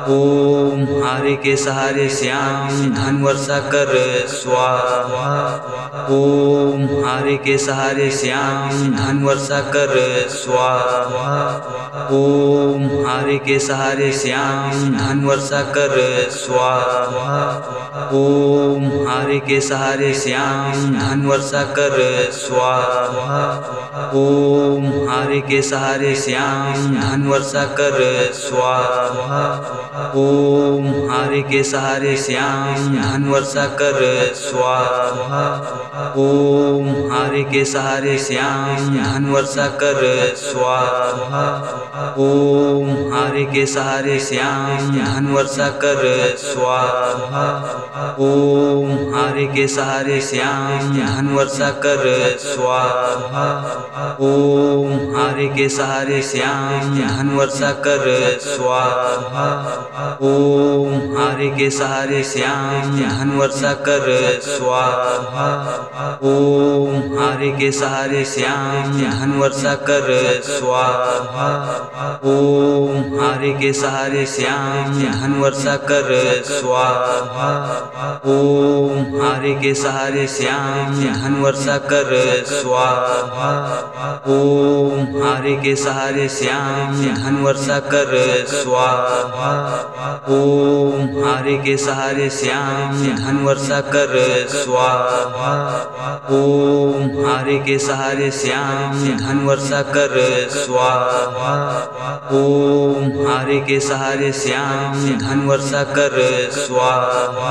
ओम हारे के सहारे श्याम धन वर्षा कर स्वाहा। ओम हारे के सहारे श्याम धन वर्षा कर स्वाहा। ओम हारे के सहारे श्याम धन वर्षा कर स्वाहा। ओम हारे के सहारे श्याम धन वर्षा कर स्वाहा। ओम हारे के सहारे श्याम धन वर्षा कर स्वाहा। ओम हारे के सहारे श्याम धन वर्षा कर स्वाहा। ओम हारे के सहारे श्याम धन वर्षा कर स्वाहा। ओम हारे के सहारे श्याम धन वर्षा कर स्वाहा। ओम हारे के सहारे श्याम धन वर्षा कर स्वाहा। ओम हारे के सहारे श्याम धन वर्षा कर स्वाहा। ओम हारे के सहारे श्याम धन वर्षा कर स्वाहा। ओम हारे के सहारे श्याम धन वर्षा कर स्वाहा। ओम हारे के सहारे श्याम धन वर्षा कर स्वाहा। ओम हारे के सहारे श्याम धन वर्षा कर स्वाहा। ओम हारे के सहारे श्याम धन वर्षा कर स्वाहा। ओम हारे के सहारे श्याम धन वर्षा कर स्वाहा। ओम हारे के सहारे श्याम धन वर्षा कर स्वाहा। ओम हारे के सहारे श्याम धन वर्षा कर स्वाहा।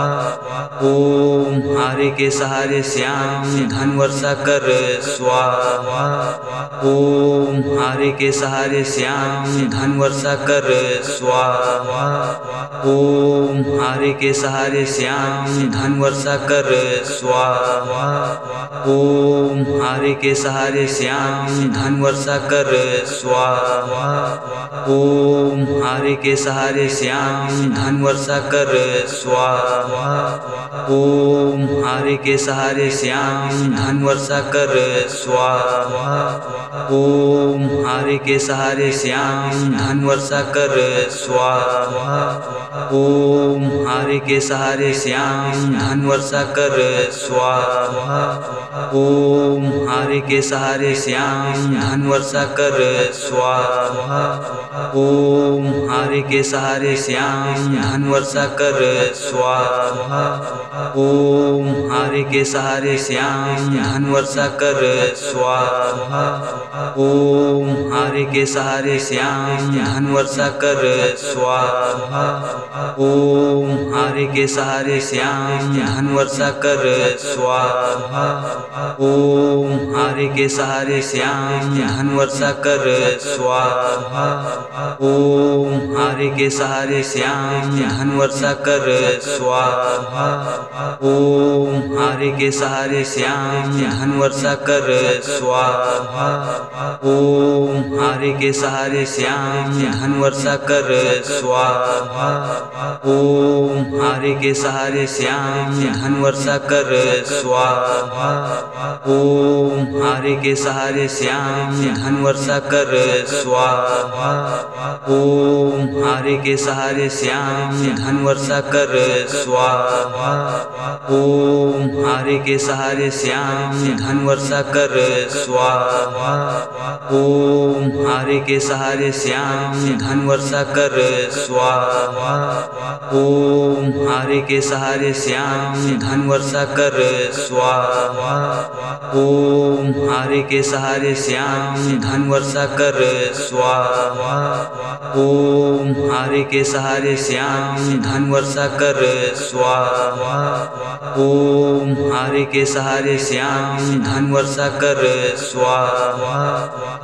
ओम हारे के सहारे श्याम धन वर्षा कर स्वाहा। ओम हारे के सहारे श्याम धन वर्षा कर स्वाहा। ओम हारे के सहारे श्याम धन वर्षा कर स्वाहा। ओम हारे के सहारे श्याम धन वर्षा कर स्वाहा। ओम हारे के सहारे श्याम धन वर्षा कर स्वाहा। ओम हारे के सहारे श्याम धन वर्षा कर स्वाहा। ओम हारे के सहारे श्याम धन वर्षा कर स्वाहा। ओम हारे के सहारे श्याम धन वर्षा कर स्वाहा। ओम हारे के सहारे श्याम धन वर्षा कर स्वाहा। ओम हारे के सहारे श्याम धन वर्षा कर स्वाहा। ओम हारे के सहारे श्याम धन वर्षा कर स्वाहा। ओम हारे के सहारे श्याम धन वर्षा कर स्वाहा। ओम हारे के सहारे श्याम धन वर्षा कर स्वाहा। ओम हारे के सहारे श्याम धन वर्षा कर स्वाहा। ओम हारे के सहारे श्याम धन वर्षा कर स्वाहा। ओम हारे के सहारे श्याम धन वर्षा कर स्वाहा। ओम हारे के सहारे श्याम धन वर्षा कर स्वाहा। ओम हारे के सहारे श्याम धन वर्षा कर स्वाहा। ओम हारे के सहारे श्याम धन वर्षा कर स्वाहा। ओम हारे के सहारे श्याम धन वर्षा कर स्वाहा। ओम हारे के सहारे श्याम धन वर्षा कर स्वाहा। ओम हारे के सहारे श्याम धन वर्षा कर स्वाहा। ओम हारे के सहारे श्याम धन वर्षा कर स्वाहा। ओम हारे के सहारे श्याम धन वर्षा कर स्वाहा। ओम हारे के सहारे श्याम धन वर्षा कर स्वाहा। ओम हारे के सहारे श्याम धन वर्षा कर स्वाहा।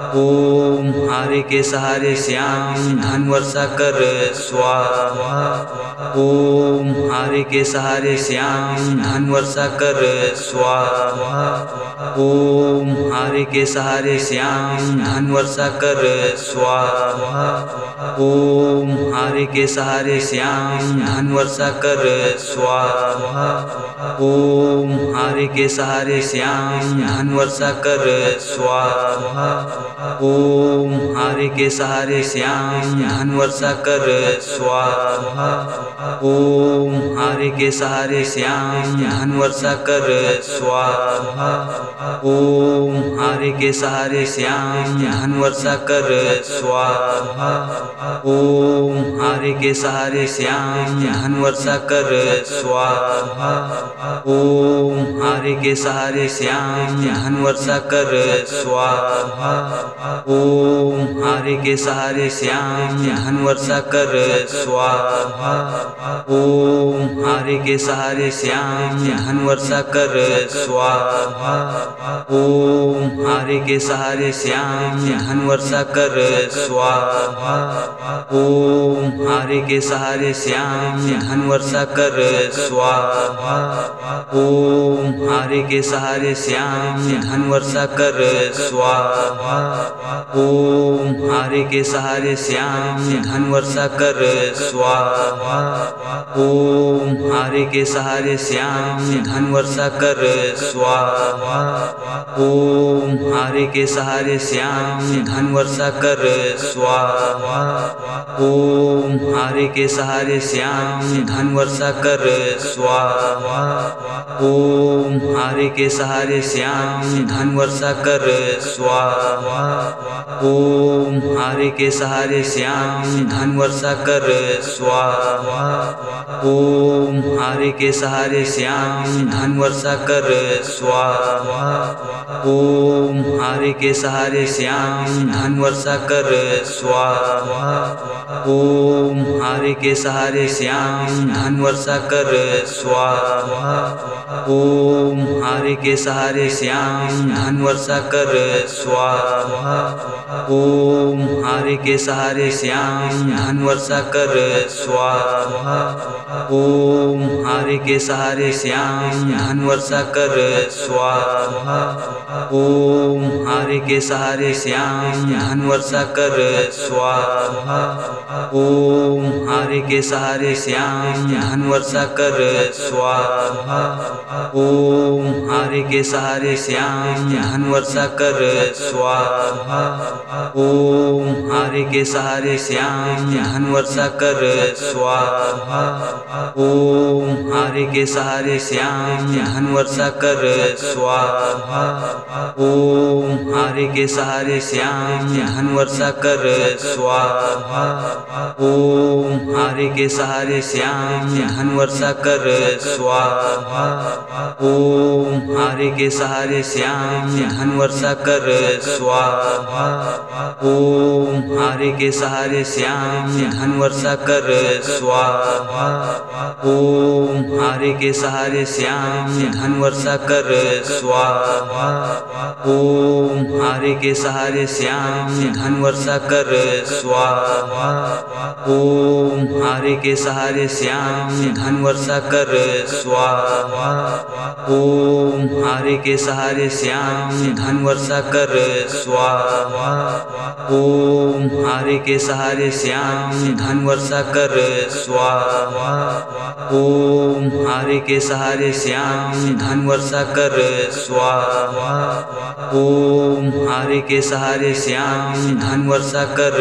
ओम हारे के सहारे श्याम धन वर्षा कर स्वाहा। ओम हारे के सहारे श्याम धन वर्षा कर स्वाहा। ओम हारे के सहारे श्याम धन वर्षा कर स्वाहा। ओम हारे के सहारे श्याम धन वर्षा कर स्वाहा। ओम हारे के सहारे श्याम धन वर्षा कर स्वाहा। ओम हारे के सहारे श्याम धन वर्षा कर स्वाहा। ओम हारे के सहारे श्याम धन वर्षा कर स्वाहा। ओम हारे के सहारे श्याम धन वर्षा कर स्वाहा। ओम हारे के सहारे श्याम धन वर्षा कर स्वाहा। ओम हारे के सहारे श्याम धन वर्षा कर स्वाहा। ओम हारे के सहारे श्याम धन वर्षा कर स्वाहा। ओम हारे के सहारे श्याम धन वर्षा कर स्वाहा। ओम हारे के सहारे श्याम धन वर्षा कर स्वाहा। ओम हारे के सहारे श्याम धन वर्षा कर स्वाहा। ओम हारे के सहारे श्याम धन वर्षा कर स्वाहा। ओम हारे के सहारे श्याम धन वर्षा कर स्वाहा। ओम हारे के सहारे श्याम धन वर्षा कर स्वाहा। ओम हारे के सहारे श्याम धन वर्षा कर स्वाहा। ओम हारे के सहारे श्याम धन वर्षा कर स्वाहा। ओम हारे के सहारे श्याम धन वर्षा कर स्वाहा। ओम हारे के सहारे श्याम धन वर्षा कर स्वाहा। ओम हारे के सहारे श्याम धन वर्षा कर स्वाहा। ओम हारे के सहारे श्याम धन वर्षा कर स्वाहा। ओम हारे के सहारे श्याम धन वर्षा कर स्वाहा। ओम हारे के सहारे श्याम धन वर्षा कर स्वाहा। ओम हारे के सहारे श्याम धन वर्षा कर स्वाहा। ओम हारे के सहारे श्याम धन वर्षा कर स्वाहा। ओम हारे के सहारे श्याम धन वर्षा कर स्वाहा। ओम हारे के सहारे श्याम धन वर्षा कर स्वाहा। ओम हारे के सहारे श्याम धन वर्षा कर स्वाहा। ओम हारे के सहारे श्याम धन वर्षा कर स्वाहा। ओम हारे के सहारे श्याम धन वर्षा कर स्वाहा। ओम हारे के सहारे श्याम धन वर्षा कर स्वाहा। ओम हारे के सहारे श्याम धन वर्षा कर स्वाहा। ओम हारे के सहारे श्याम धन वर्षा कर स्वाहा। ओम हारे के सहारे श्याम धन वर्षा कर स्वाहा। ओम हारे के सहारे श्याम धन वर्षा कर स्वाहा। ओम हारे के सहारे श्याम धन वर्षा कर स्वाहा। ओम हारे के सहारे श्याम धन वर्षा कर स्वाहा। ओम हारे के सहारे श्याम धन वर्षा कर स्वाहा। ओम हारे के सहारे श्याम धन वर्षा कर स्वाहा। ओम हारे के सहारे श्याम धन वर्षा कर स्वाहा। ओम हारे के सहारे श्याम धन वर्षा कर स्वाहा। ओम हारे के सहारे श्याम धन वर्षा कर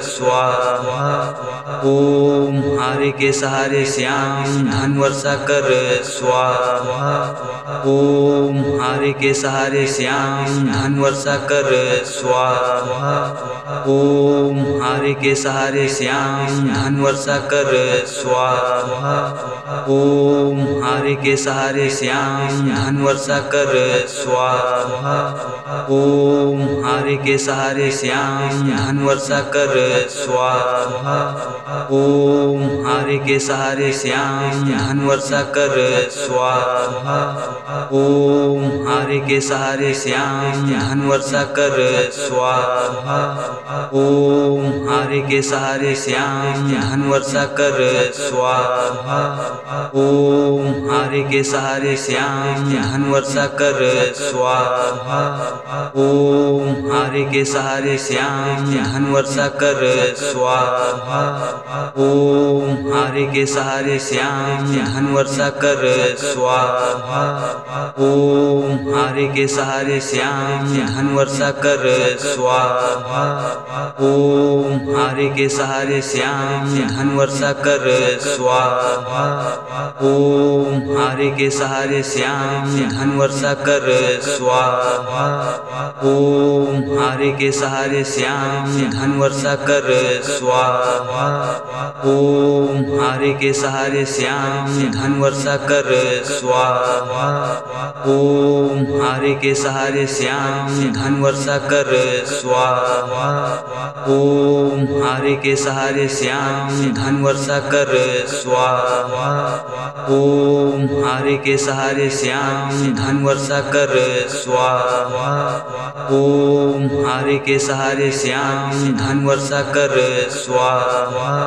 स्वाहा। ओम हारे के सहारे श्याम धन वर्षा कर स्वाहा। ओम हारे के सहारे श्याम धन वर्षा कर स्वाहा। ओम हारे के सहारे श्याम धन वर्षा कर स्वाहा। ओम हारे के सहारे श्याम धन वर्षा कर स्वाहा। ओम हारे के सहारे श्याम धन वर्षा कर स्वाहा। ओम हारे के सहारे श्याम धन वर्षा कर स्वाहा। ओम हारे के सहारे श्याम धन वर्षा कर स्वाहा। ओम हारे के सहारे श्याम धन वर्षा कर स्वाहा। ओम हारे के सहारे श्याम धन वर्षा कर स्वाहा। ओम हारे के सहारे श्याम धन वर्षा कर स्वाहा। ओम हारे के सहारे श्याम धन वर्षा कर स्वाहा। ओम हारे के सहारे श्याम धन वर्षा कर स्वाहा। ओम हारे के सहारे श्याम धन वर्षा कर स्वाहा। ओम हारे के सहारे श्याम धन वर्षा कर स्वाहा। ओम हारे के सहारे श्याम धन वर्षा कर स्वाहा। ओम हारे के सहारे श्याम धन वर्षा कर स्वाहा। ओम हारे के सहारे श्याम धन वर्षा कर स्वाहा। ओम हारे के सहारे श्याम धन वर्षा कर स्वाहा। ओम हारे के सहारे श्याम धन वर्षा कर स्वाहा। ओम हारे के सहारे श्याम धन वर्षा कर स्वाहा।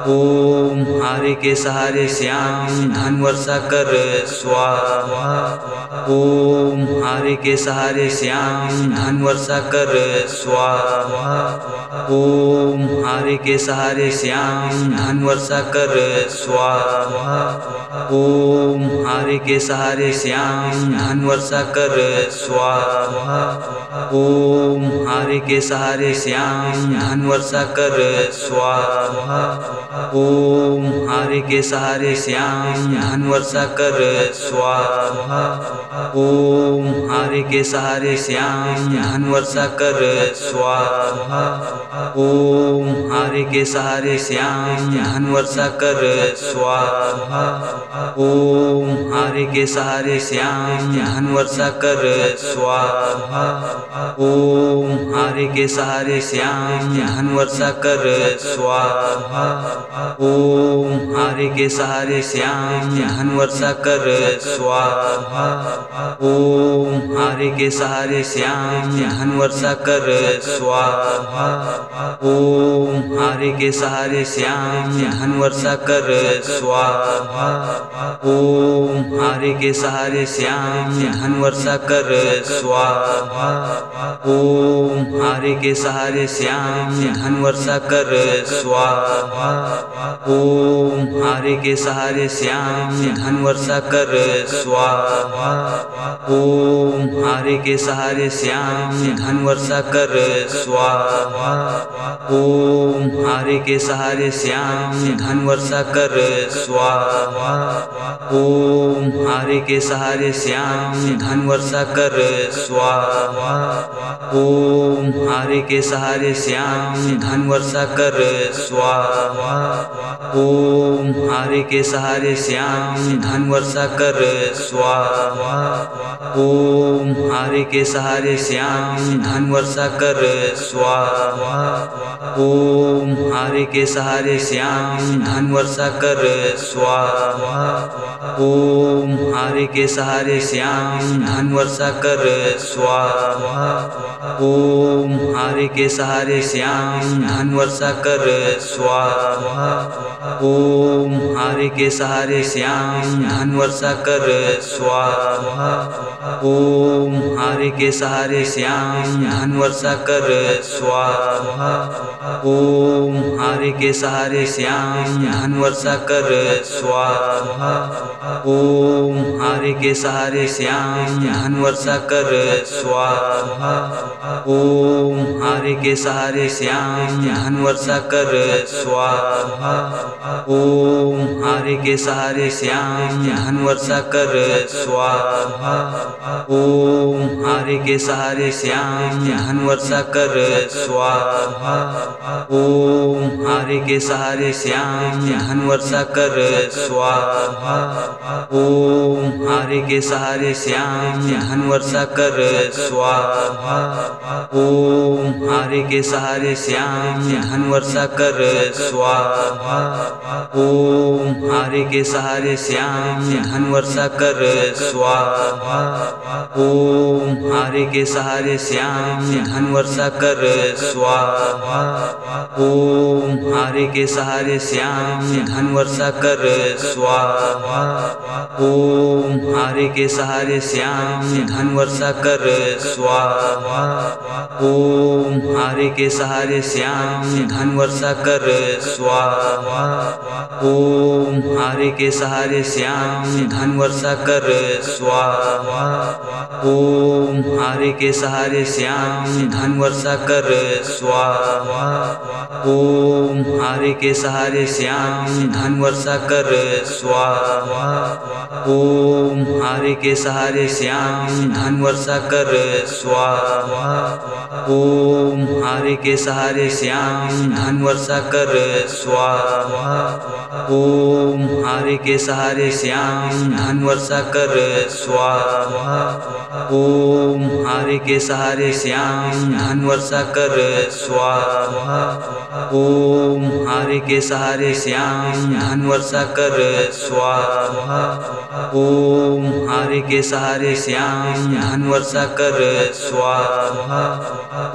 ओम हारे के सहारे श्याम धन वर्षा कर स्वाहा। ओम हारे के सहारे श्याम धन वर्षा कर स्वाहा। ओम हारे के सहारे श्याम धन वर्षा कर स्वाहा। ओम हारे के सहारे श्याम धन वर्षा कर स्वाहा। ओम हारे के सहारे श्याम धन वर्षा कर स्वाहा। ओम हारे के सहारे श्याम धन वर्षा कर स्वाहा। ओम हारे के सहारे श्याम धन वर्षा कर स्वाहा। ओम हारे के सहारे श्याम धन वर्षा कर स्वाहा। ओम हारे के सहारे श्याम धन वर्षा कर स्वाहा। ओम हारे के सहारे श्याम धन वर्षा कर स्वाहा। ओम हारे के सहारे श्याम धन वर्षा कर स्वाहा। ओम हारे के सहारे श्याम धन वर्षा कर स्वाहा। ओम हारे के सहारे श्याम धन वर्षा कर स्वाहा। ओम हारे के सहारे श्याम धन वर्षा कर स्वाहा। ओम हारे के सहारे श्याम धन वर्षा कर स्वाहा। ओम हारे के सहारे श्याम धन वर्षा कर स्वाहा। ओम हारे के सहारे श्याम धन वर्षा कर स्वाहा। ओम हारे के सहारे श्याम धन वर्षा कर स्वाहा। ओम हारे के सहारे श्याम धन वर्षा कर स्वाहा। ओम हारे के सहारे श्याम धन वर्षा कर स्वाहा। ओम हारे के सहारे श्याम धन वर्षा कर स्वाहा। ओम हारे के सहारे श्याम धन वर्षा कर स्वाहा। ओम हारे के सहारे श्याम धन वर्षा कर स्वाहा। ओम हारे के सहारे श्याम धन वर्षा कर स्वाहा। ओम हारे के सहारे श्याम धन वर्षा कर स्वाहा। ओम हारे के सहारे श्याम धन वर्षा कर स्वाहा। ओम हारे के सहारे श्याम धन वर्षा कर स्वाहा। ओम हारे के सहारे श्याम धन वर्षा कर स्वाहा। ओम हारे के सहारे श्याम धन वर्षा कर स्वाहा। ओम हारे के सहारे श्याम धन वर्षा कर स्वाहा। ओम हारे के सहारे श्याम धन वर्षा कर स्वाहा। ओम हारे के सहारे श्याम धन वर्षा कर स्वाहा। ओम हारे के सहारे श्याम धन वर्षा कर स्वाहा। ओम हारे के सहारे श्याम धन वर्षा कर स्वाहा। ओम हारे के सहारे श्याम धन वर्षा कर स्वाहा। ओम हारे के सहारे श्याम धन वर्षा कर स्वाहा। ओम हारे के सहारे श्याम धन वर्षा कर स्वाहा। स्वाहा। ओम हारे के सहारे श्याम धन वर्षा कर स्वाहा। ओम हारे के सहारे श्याम धन वर्षा कर स्वाहा। ओम हारे के सहारे श्याम धन वर्षा कर स्वाहा। ओम हारे के सहारे श्याम धन वर्षा कर स्वाहा। ओम हारे के सहारे श्याम धन वर्षा कर स्वाहा। ओम हारे के सहारे श्याम धन वर्षा कर स्वाहा। ओम हारे के सहारे श्याम धन वर्षा कर स्वाहा। ओम हारे के सहारे श्याम धन वर्षा कर स्वाहा। ओम हारे के सहारे श्याम धन वर्षा कर स्वाहा। ओम हारे के सहारे श्याम धन वर्षा कर स्वाहा। ओम हारे के सहारे श्याम धन वर्षा कर स्वाहा। ओम हारे के सहारे श्याम धन वर्षा कर स्वाहा।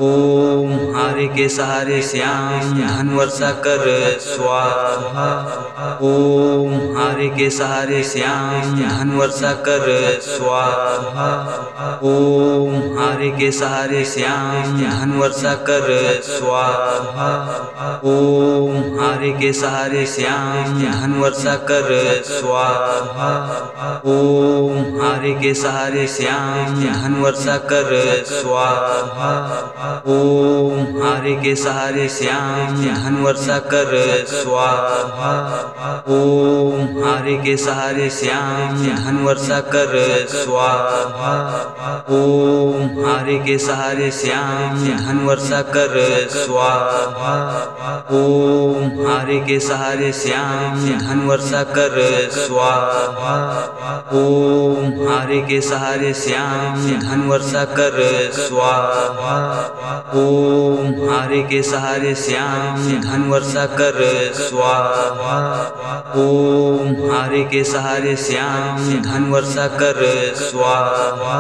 ओम हारे के सहारे श्याम धन वर्षा कर स्वाहा। ओम हारे के सहारे श्याम धन वर्षा कर स्वाहा। ओम हारे के सहारे श्याम धन वर्षा कर स्वाहा। ओम हारे के सहारे श्याम धन वर्षा कर स्वाहा। ओम हारे के सहारे श्याम धन वर्षा कर स्वाहा। ओम हारे के सहारे श्याम धन वर्षा कर स्वाहा। ओम हारे के सहारे श्याम धन वर्षा कर स्वाहा। ओम हारे के सहारे श्याम धन वर्षा कर स्वाहा। ओम हारे के सहारे श्याम धन वर्षा कर स्वाहा। ओम हारे के सहारे श्याम धन वर्षा कर स्वाहा। ओम हारे के सहारे श्याम धन वर्षा कर स्वाहा। ओम हारे के सहारे श्याम धन वर्षा कर स्वाहा। ओम हारे के सहारे श्याम धन वर्षा कर स्वाहा।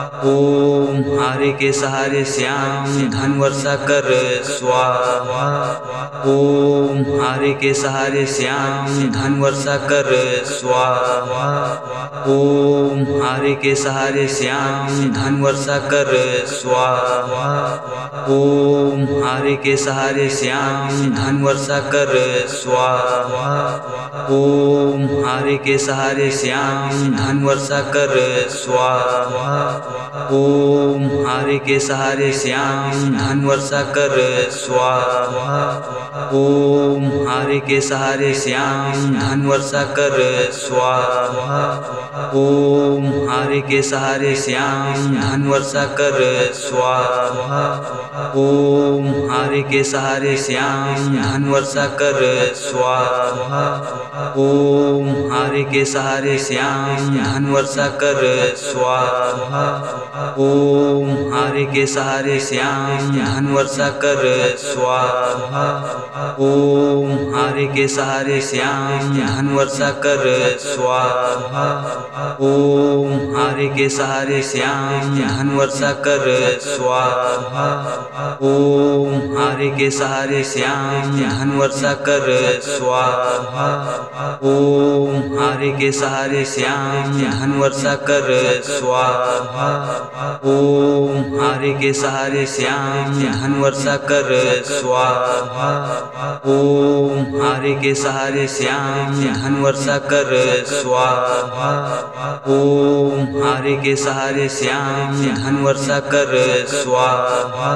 ओम हारे के सहारे श्याम धन वर्षा कर स्वाहा। ओम हारे के सहारे श्याम धन वर्षा कर स्वाहा। ओम हारे के सहारे श्याम धन वर्षा कर स्वाहा। ओम हारे के सहारे श्याम धन वर्षा कर स्वाहा। ओम हारे के सहारे श्याम धन वर्षा कर स्वाहा। ओम हारे के सहारे श्याम धन वर्षा कर स्वाहा। ओम हारे के सहारे श्याम धन वर्षा कर स्वाहा। ओम हारे के सहारे श्याम धन वर्षा कर स्वाहा। ओम हारे के सहारे श्याम धन वर्षा कर स्वाहा। ओम हारे के सहारे श्याम धन वर्षा कर स्वाहा। ओम हारे के सहारे श्याम धन वर्षा कर स्वाहा। ओम हारे के सहारे श्याम धन वर्षा कर स्वाहा। ओम हारे के सहारे श्याम धन वर्षा कर स्वाहा। ओम हारे के सहारे श्याम धन वर्षा कर स्वाहा। ओम हारे के सहारे श्याम धन वर्षा कर स्वाहा। ओम हारे के सहारे श्याम धन वर्षा कर स्वाहा। ओम हारे के सहारे श्याम धन वर्षा कर स्वाहा।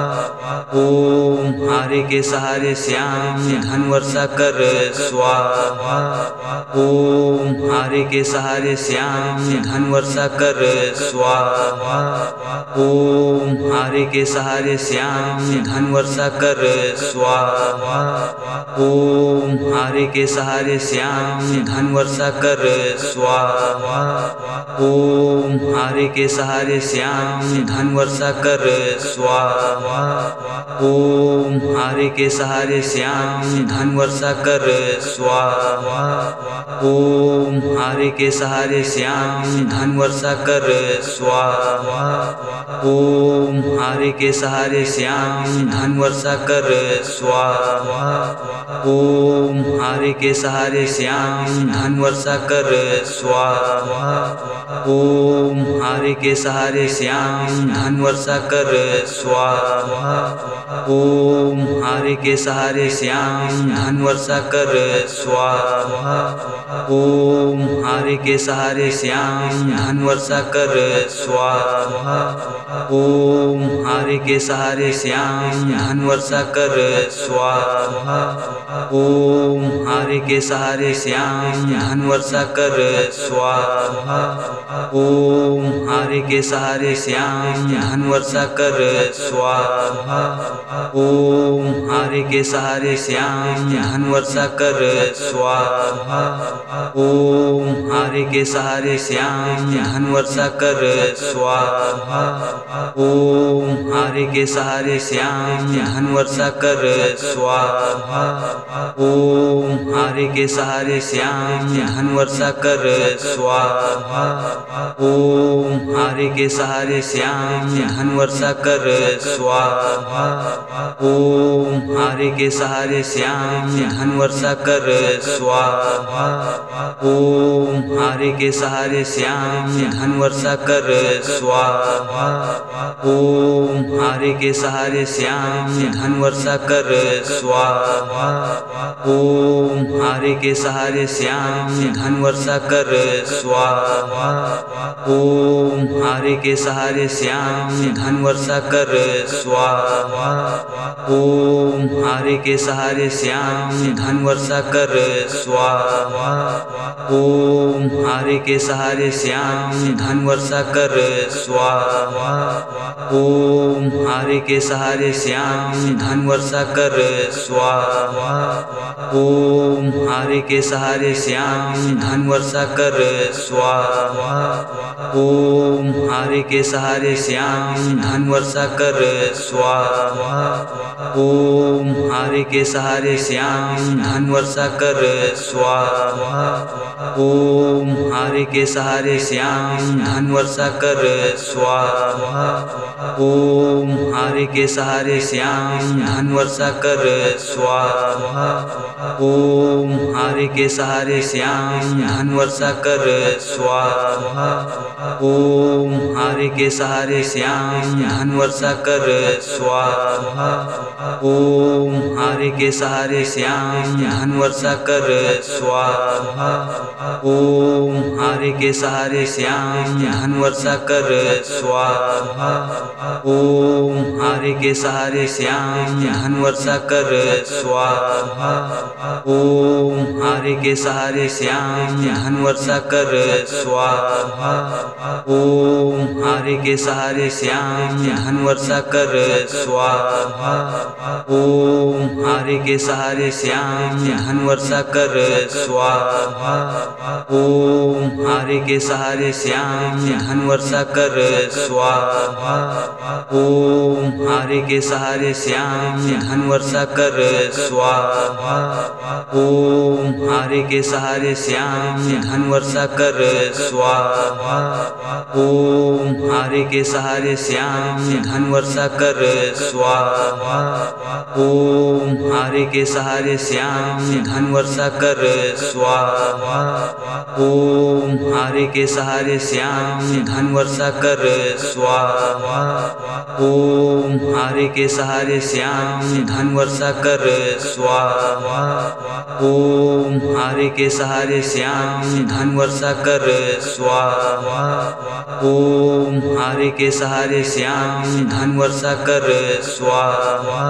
ओम हारे के सहारे श्याम धन वर्षा कर स्वाहा। ओम हारे के सहारे श्याम धन वर्षा कर स्वाहा। ओम हारे के सहारे श्याम धन वर्षा कर स्वाहा। ओम हारे के सहारे श्याम धन वर्षा कर स्वाहा। ओम हारे के सहारे श्याम धन वर्षा कर स्वाहा। ओम हारे के सहारे श्याम धन वर्षा कर स्वाहा। ओम हारे के सहारे श्याम धन वर्षा कर स्वाहा। ओम ओम हारे के सहारे श्याम धन वर्षा कर स्वाहा। ओम हारे के सहारे श्याम धन वर्षा कर स्वाहा। ओम हारे के सहारे श्याम धन वर्षा कर स्वाहा। ओम हारे के सहारे श्याम धन वर्षा कर स्वाहा। ओम हारे के सहारे श्याम धन वर्षा कर स्वाहा। ओम हारे के सहारे श्याम धन वर्षा कर स्वाहा। ओम हारे के सहारे श्याम धन वर्षा कर स्वाहा। ओम हारे के सहारे श्याम धन वर्षा कर स्वाहा। ओम हारे के सहारे श्याम धन वर्षा कर स्वाहा। ओम हारे के सहारे श्याम धन वर्षा कर स्वाहा। ओम हारे के सहारे श्याम धन वर्षा कर स्वाहा। ओम हारे के सहारे श्याम धन वर्षा कर स्वाहा। ओम हारे के सहारे श्याम धन वर्षा कर स्वाहा। ओम हारे के सहारे श्याम धन वर्षा कर स्वाहा। ओम हारे के सहारे श्याम धन वर्षा कर स्वाहा। ओम हारे के सहारे श्याम धन वर्षा कर स्वाहा। ओम हारे के सहारे श्याम धन वर्षा कर स्वाहा। ओम हारे के सहारे श्याम धन वर्षा कर स्वाहा। ओम हारे के सहारे श्याम धन वर्षा कर स्वाहा। ओम हारे के सहारे श्याम धन वर्षा कर स्वाहा। ओम हारे के सहारे श्याम धन वर्षा कर स्वाहा। ओम हारे के सहारे श्याम धन वर्षा कर स्वाहा। ओम हारे के सहारे श्याम धन वर्षा कर स्वाहा। ओम हारे के सहारे श्याम धन वर्षा कर स्वाहा। ओम हारे के सहारे श्याम धन वर्षा कर स्वाहा। ओम हारे के सहारे श्याम धन वर्षा कर स्वाहा। ओम हारे के सहारे श्याम धन वर्षा कर स्वाहा। ओम हारे के सहारे श्याम धन वर्षा कर स्वाहा। ओम हारे के सहारे श्याम धन वर्षा कर स्वाहा। ओम हारे के सहारे श्याम धन वर्षा कर स्वाहा। ओम हारे के सहारे श्याम धन वर्षा कर स्वाहा। ओम हारे के सहारे श्याम धन वर्षा कर स्वाहा। ओम हारे के सहारे श्याम धन वर्षा कर स्वाहा। ओम हारे के सहारे श्याम धन वर्षा कर स्वाहा। ओम हारे के सहारे श्याम धन वर्षा कर स्वाहा। ओम हारे के सहारे श्याम धन वर्षा कर स्वाहा। ओम हारे के सहारे श्याम धन वर्षा कर स्वाहा। ओम हारे के सहारे श्याम धन वर्षा कर स्वाहा। ओम हारे के सहारे श्याम धन वर्षा कर स्वाहा। ओम हारे के सहारे श्याम धन वर्षा कर स्वाहा। ओम हारे के सहारे श्याम धन वर्षा कर स्वाहा। ओम हारे के सहारे श्याम धन वर्षा कर स्वाहा। ओम हारे के सहारे श्याम धन वर्षा कर स्वाहा।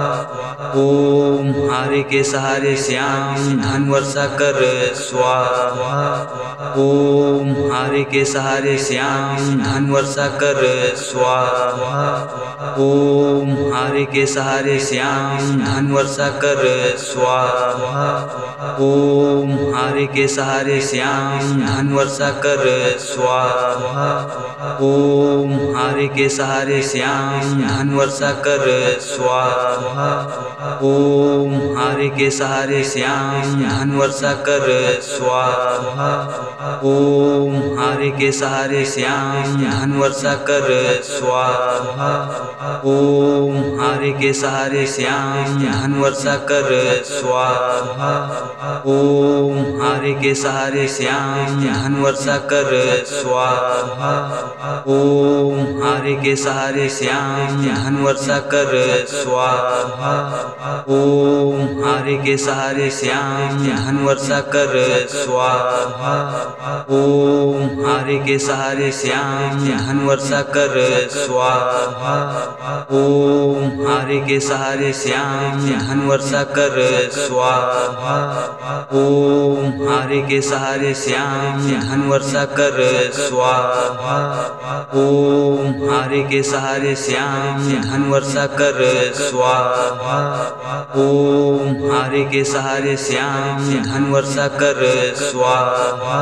ओम हारे के सहारे श्याम धन वर्षा कर स्वाहा। ओम हारे के सहारे श्याम धन वर्षा कर स्वाहा। ओम हारे के सहारे श्याम धन वर्षा कर स्वाहा। ओम हारे के सहारे श्याम धन वर्षा कर स्वाहा। ओम हारे के सहारे श्याम धन वर्षा कर स्वाहा। ओम हारे के सहारे श्याम धन वर्षा कर स्वाहा। ओम हारे के सहारे श्याम धन वर्षा कर स्वाहा। ओम हारे के सहारे श्याम धन वर्षा कर स्वाहा। ओम हारे के सहारे श्याम धन वर्षा कर स्वाहा। ओम हारे के सहारे श्याम धन वर्षा कर स्वाहा। ओम हारे के सहारे श्याम धन वर्षा कर स्वाहा। ओम हारे के सहारे श्याम धन वर्षा कर स्वाहा। ओम हारे के सहारे श्याम धन वर्षा कर स्वाहा। ओम हारे के सहारे श्याम धन वर्षा कर स्वाहा। ओम हारे के सहारे श्याम धन वर्षा कर स्वाहा। ओम हारे के सहारे श्याम धन वर्षा कर स्वाहा।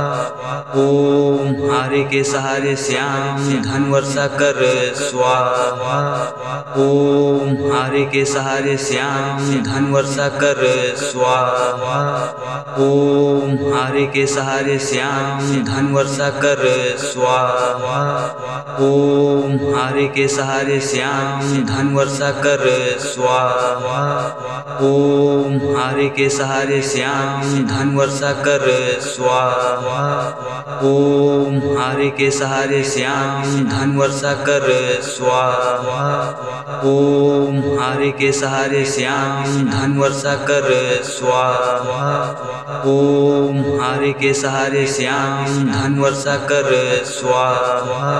ओम हारे के सहारे श्याम धन वर्षा कर स्वाहा। ओम हारे के सहारे श्याम धन वर्षा कर स्वाहा। ओम हारे के सहारे श्याम धन वर्षा कर स्वाहा। ओम हारे के सहारे श्याम धन वर्षा कर स्वाहा। ओम हारे के सहारे श्याम धन वर्षा कर स्वाहा। ओम हारे के सहारे श्याम धन वर्षा कर स्वाहा। ओम हारे के सहारे श्याम धन वर्षा कर स्वाहा। ओम हारे के सहारे श्याम धन वर्षा कर स्वाहा। ओम हारे के सहारे श्याम धन वर्षा कर स्वाहा।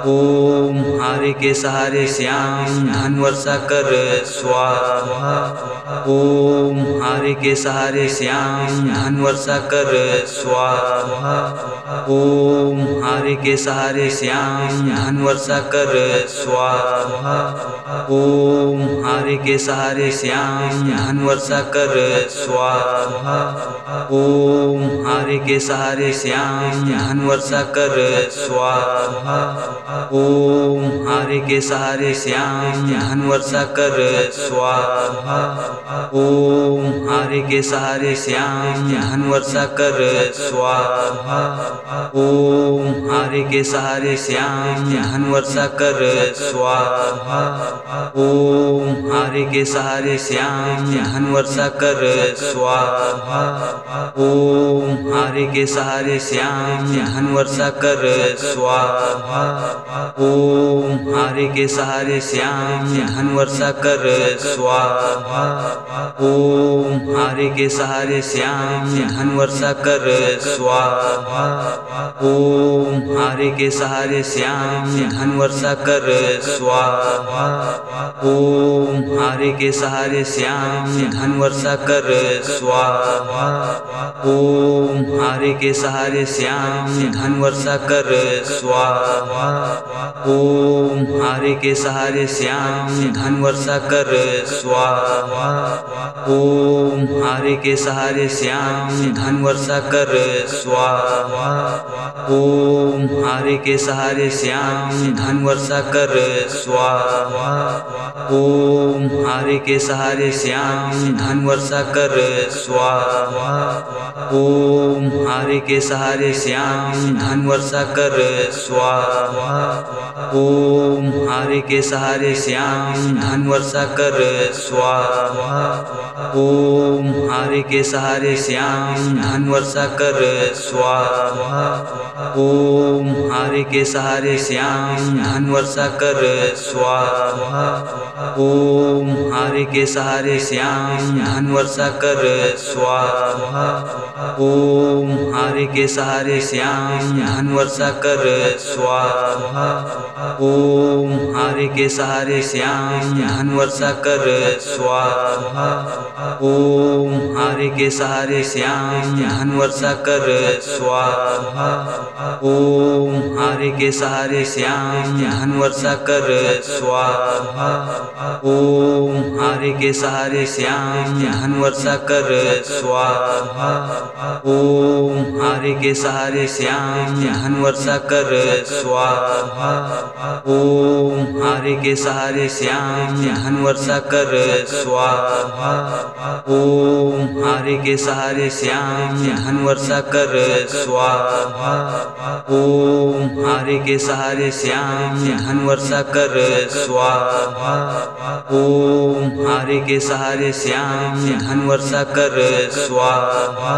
ओम हारे के सहारे श्याम धन वर्षा कर स्वाहा। ओम हारे के सहारे श्याम धन वर्षा कर स्वाहा। ओम हारे के सहारे श्याम धन वर्षा कर स्वाहा। ओम हारे के सहारे श्याम धन वर्षा कर स्वाहा। ओम हारे के सहारे श्याम धन वर्षा कर स्वाहा। ओम हारे के सहारे श्याम धन वर्षा कर स्वाहा। ओम हारे के सहारे श्याम धन वर्षा कर स्वाहा। ओम हारे के सहारे श्याम धन वर्षा कर स्वाहा। ओम हारे के सहारे श्याम धन वर्षा कर स्वाहा। ओम हारे के सहारे श्याम धन वर्षा कर स्वाहा। ओम हारे के सहारे श्याम धन वर्षा कर स्वाहा। ओम हारे के सहारे श्याम धन वर्षा कर स्वाहा। ओम हारे के सहारे श्याम धन वर्षा कर स्वाहा। ओम हारे के सहारे श्याम धन वर्षा कर स्वाहा। ओम हारे के सहारे श्याम धन वर्षा कर स्वाहा। ओम हारे के सहारे श्याम धन वर्षा कर स्वाहा। ओम हारे के सहारे श्याम धन वर्षा कर स्वाहा। ओम हारे के सहारे श्याम धन वर्षा कर स्वाहा। ओम हारे के सहारे श्याम धन वर्षा कर स्वाहा। ओम हारे के सहारे श्याम धन वर्षा कर स्वाहा। ओम हारे के सहारे श्याम धन वर्षा कर स्वाहा। ओम हारे के सहारे श्याम धन वर्षा कर स्वाहा। ओम हारे के सहारे श्याम धन वर्षा कर स्वाहा। ओम हारे के सहारे श्याम धन वर्षा कर स्वाहा। ओम हारे के सहारे श्याम धन वर्षा कर स्वाहा। ओम हारे के सहारे श्याम धन वर्षा कर स्वाहा। ओम हारे के सहारे श्याम धन वर्षा कर स्वाहा। ओम हारे के सहारे श्याम धन वर्षा कर स्वाहा। ओम हारे के सहारे श्याम धन वर्षा कर स्वाहा। ओम हारे के सहारे श्याम धन वर्षा कर स्वाहा। ओम हारे के सहारे श्याम धन वर्षा कर स्वाहा। ओम हारे के सहारे श्याम धन वर्षा कर स्वाहा। ओम हारे के सहारे श्याम धन वर्षा कर स्वाहा।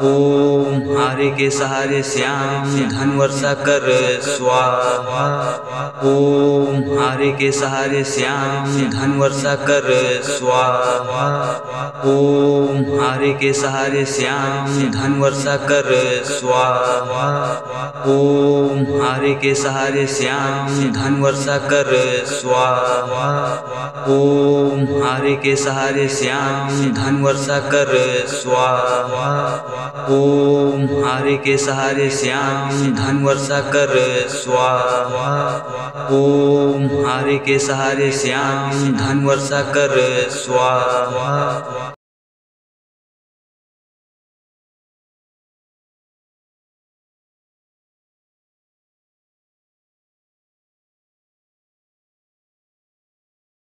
ओम हारे के सहारे श्याम धन वर्षा कर स्वाहा। ओम हारे के सहारे श्याम धन वर्षा कर स्वाहा। ओम हारे के सहारे श्याम धन वर्षा कर स्वाहा। ओम हारे के सहारे श्याम धन वर्षा कर स्वाहा। ओम हारे के सहारे श्याम धन वर्षा कर स्वाहा। ओम हारे के सहारे श्याम धन वर्षा कर स्वाहा। ओम हारे के सहारे श्याम धन वर्षा कर स्वाहा।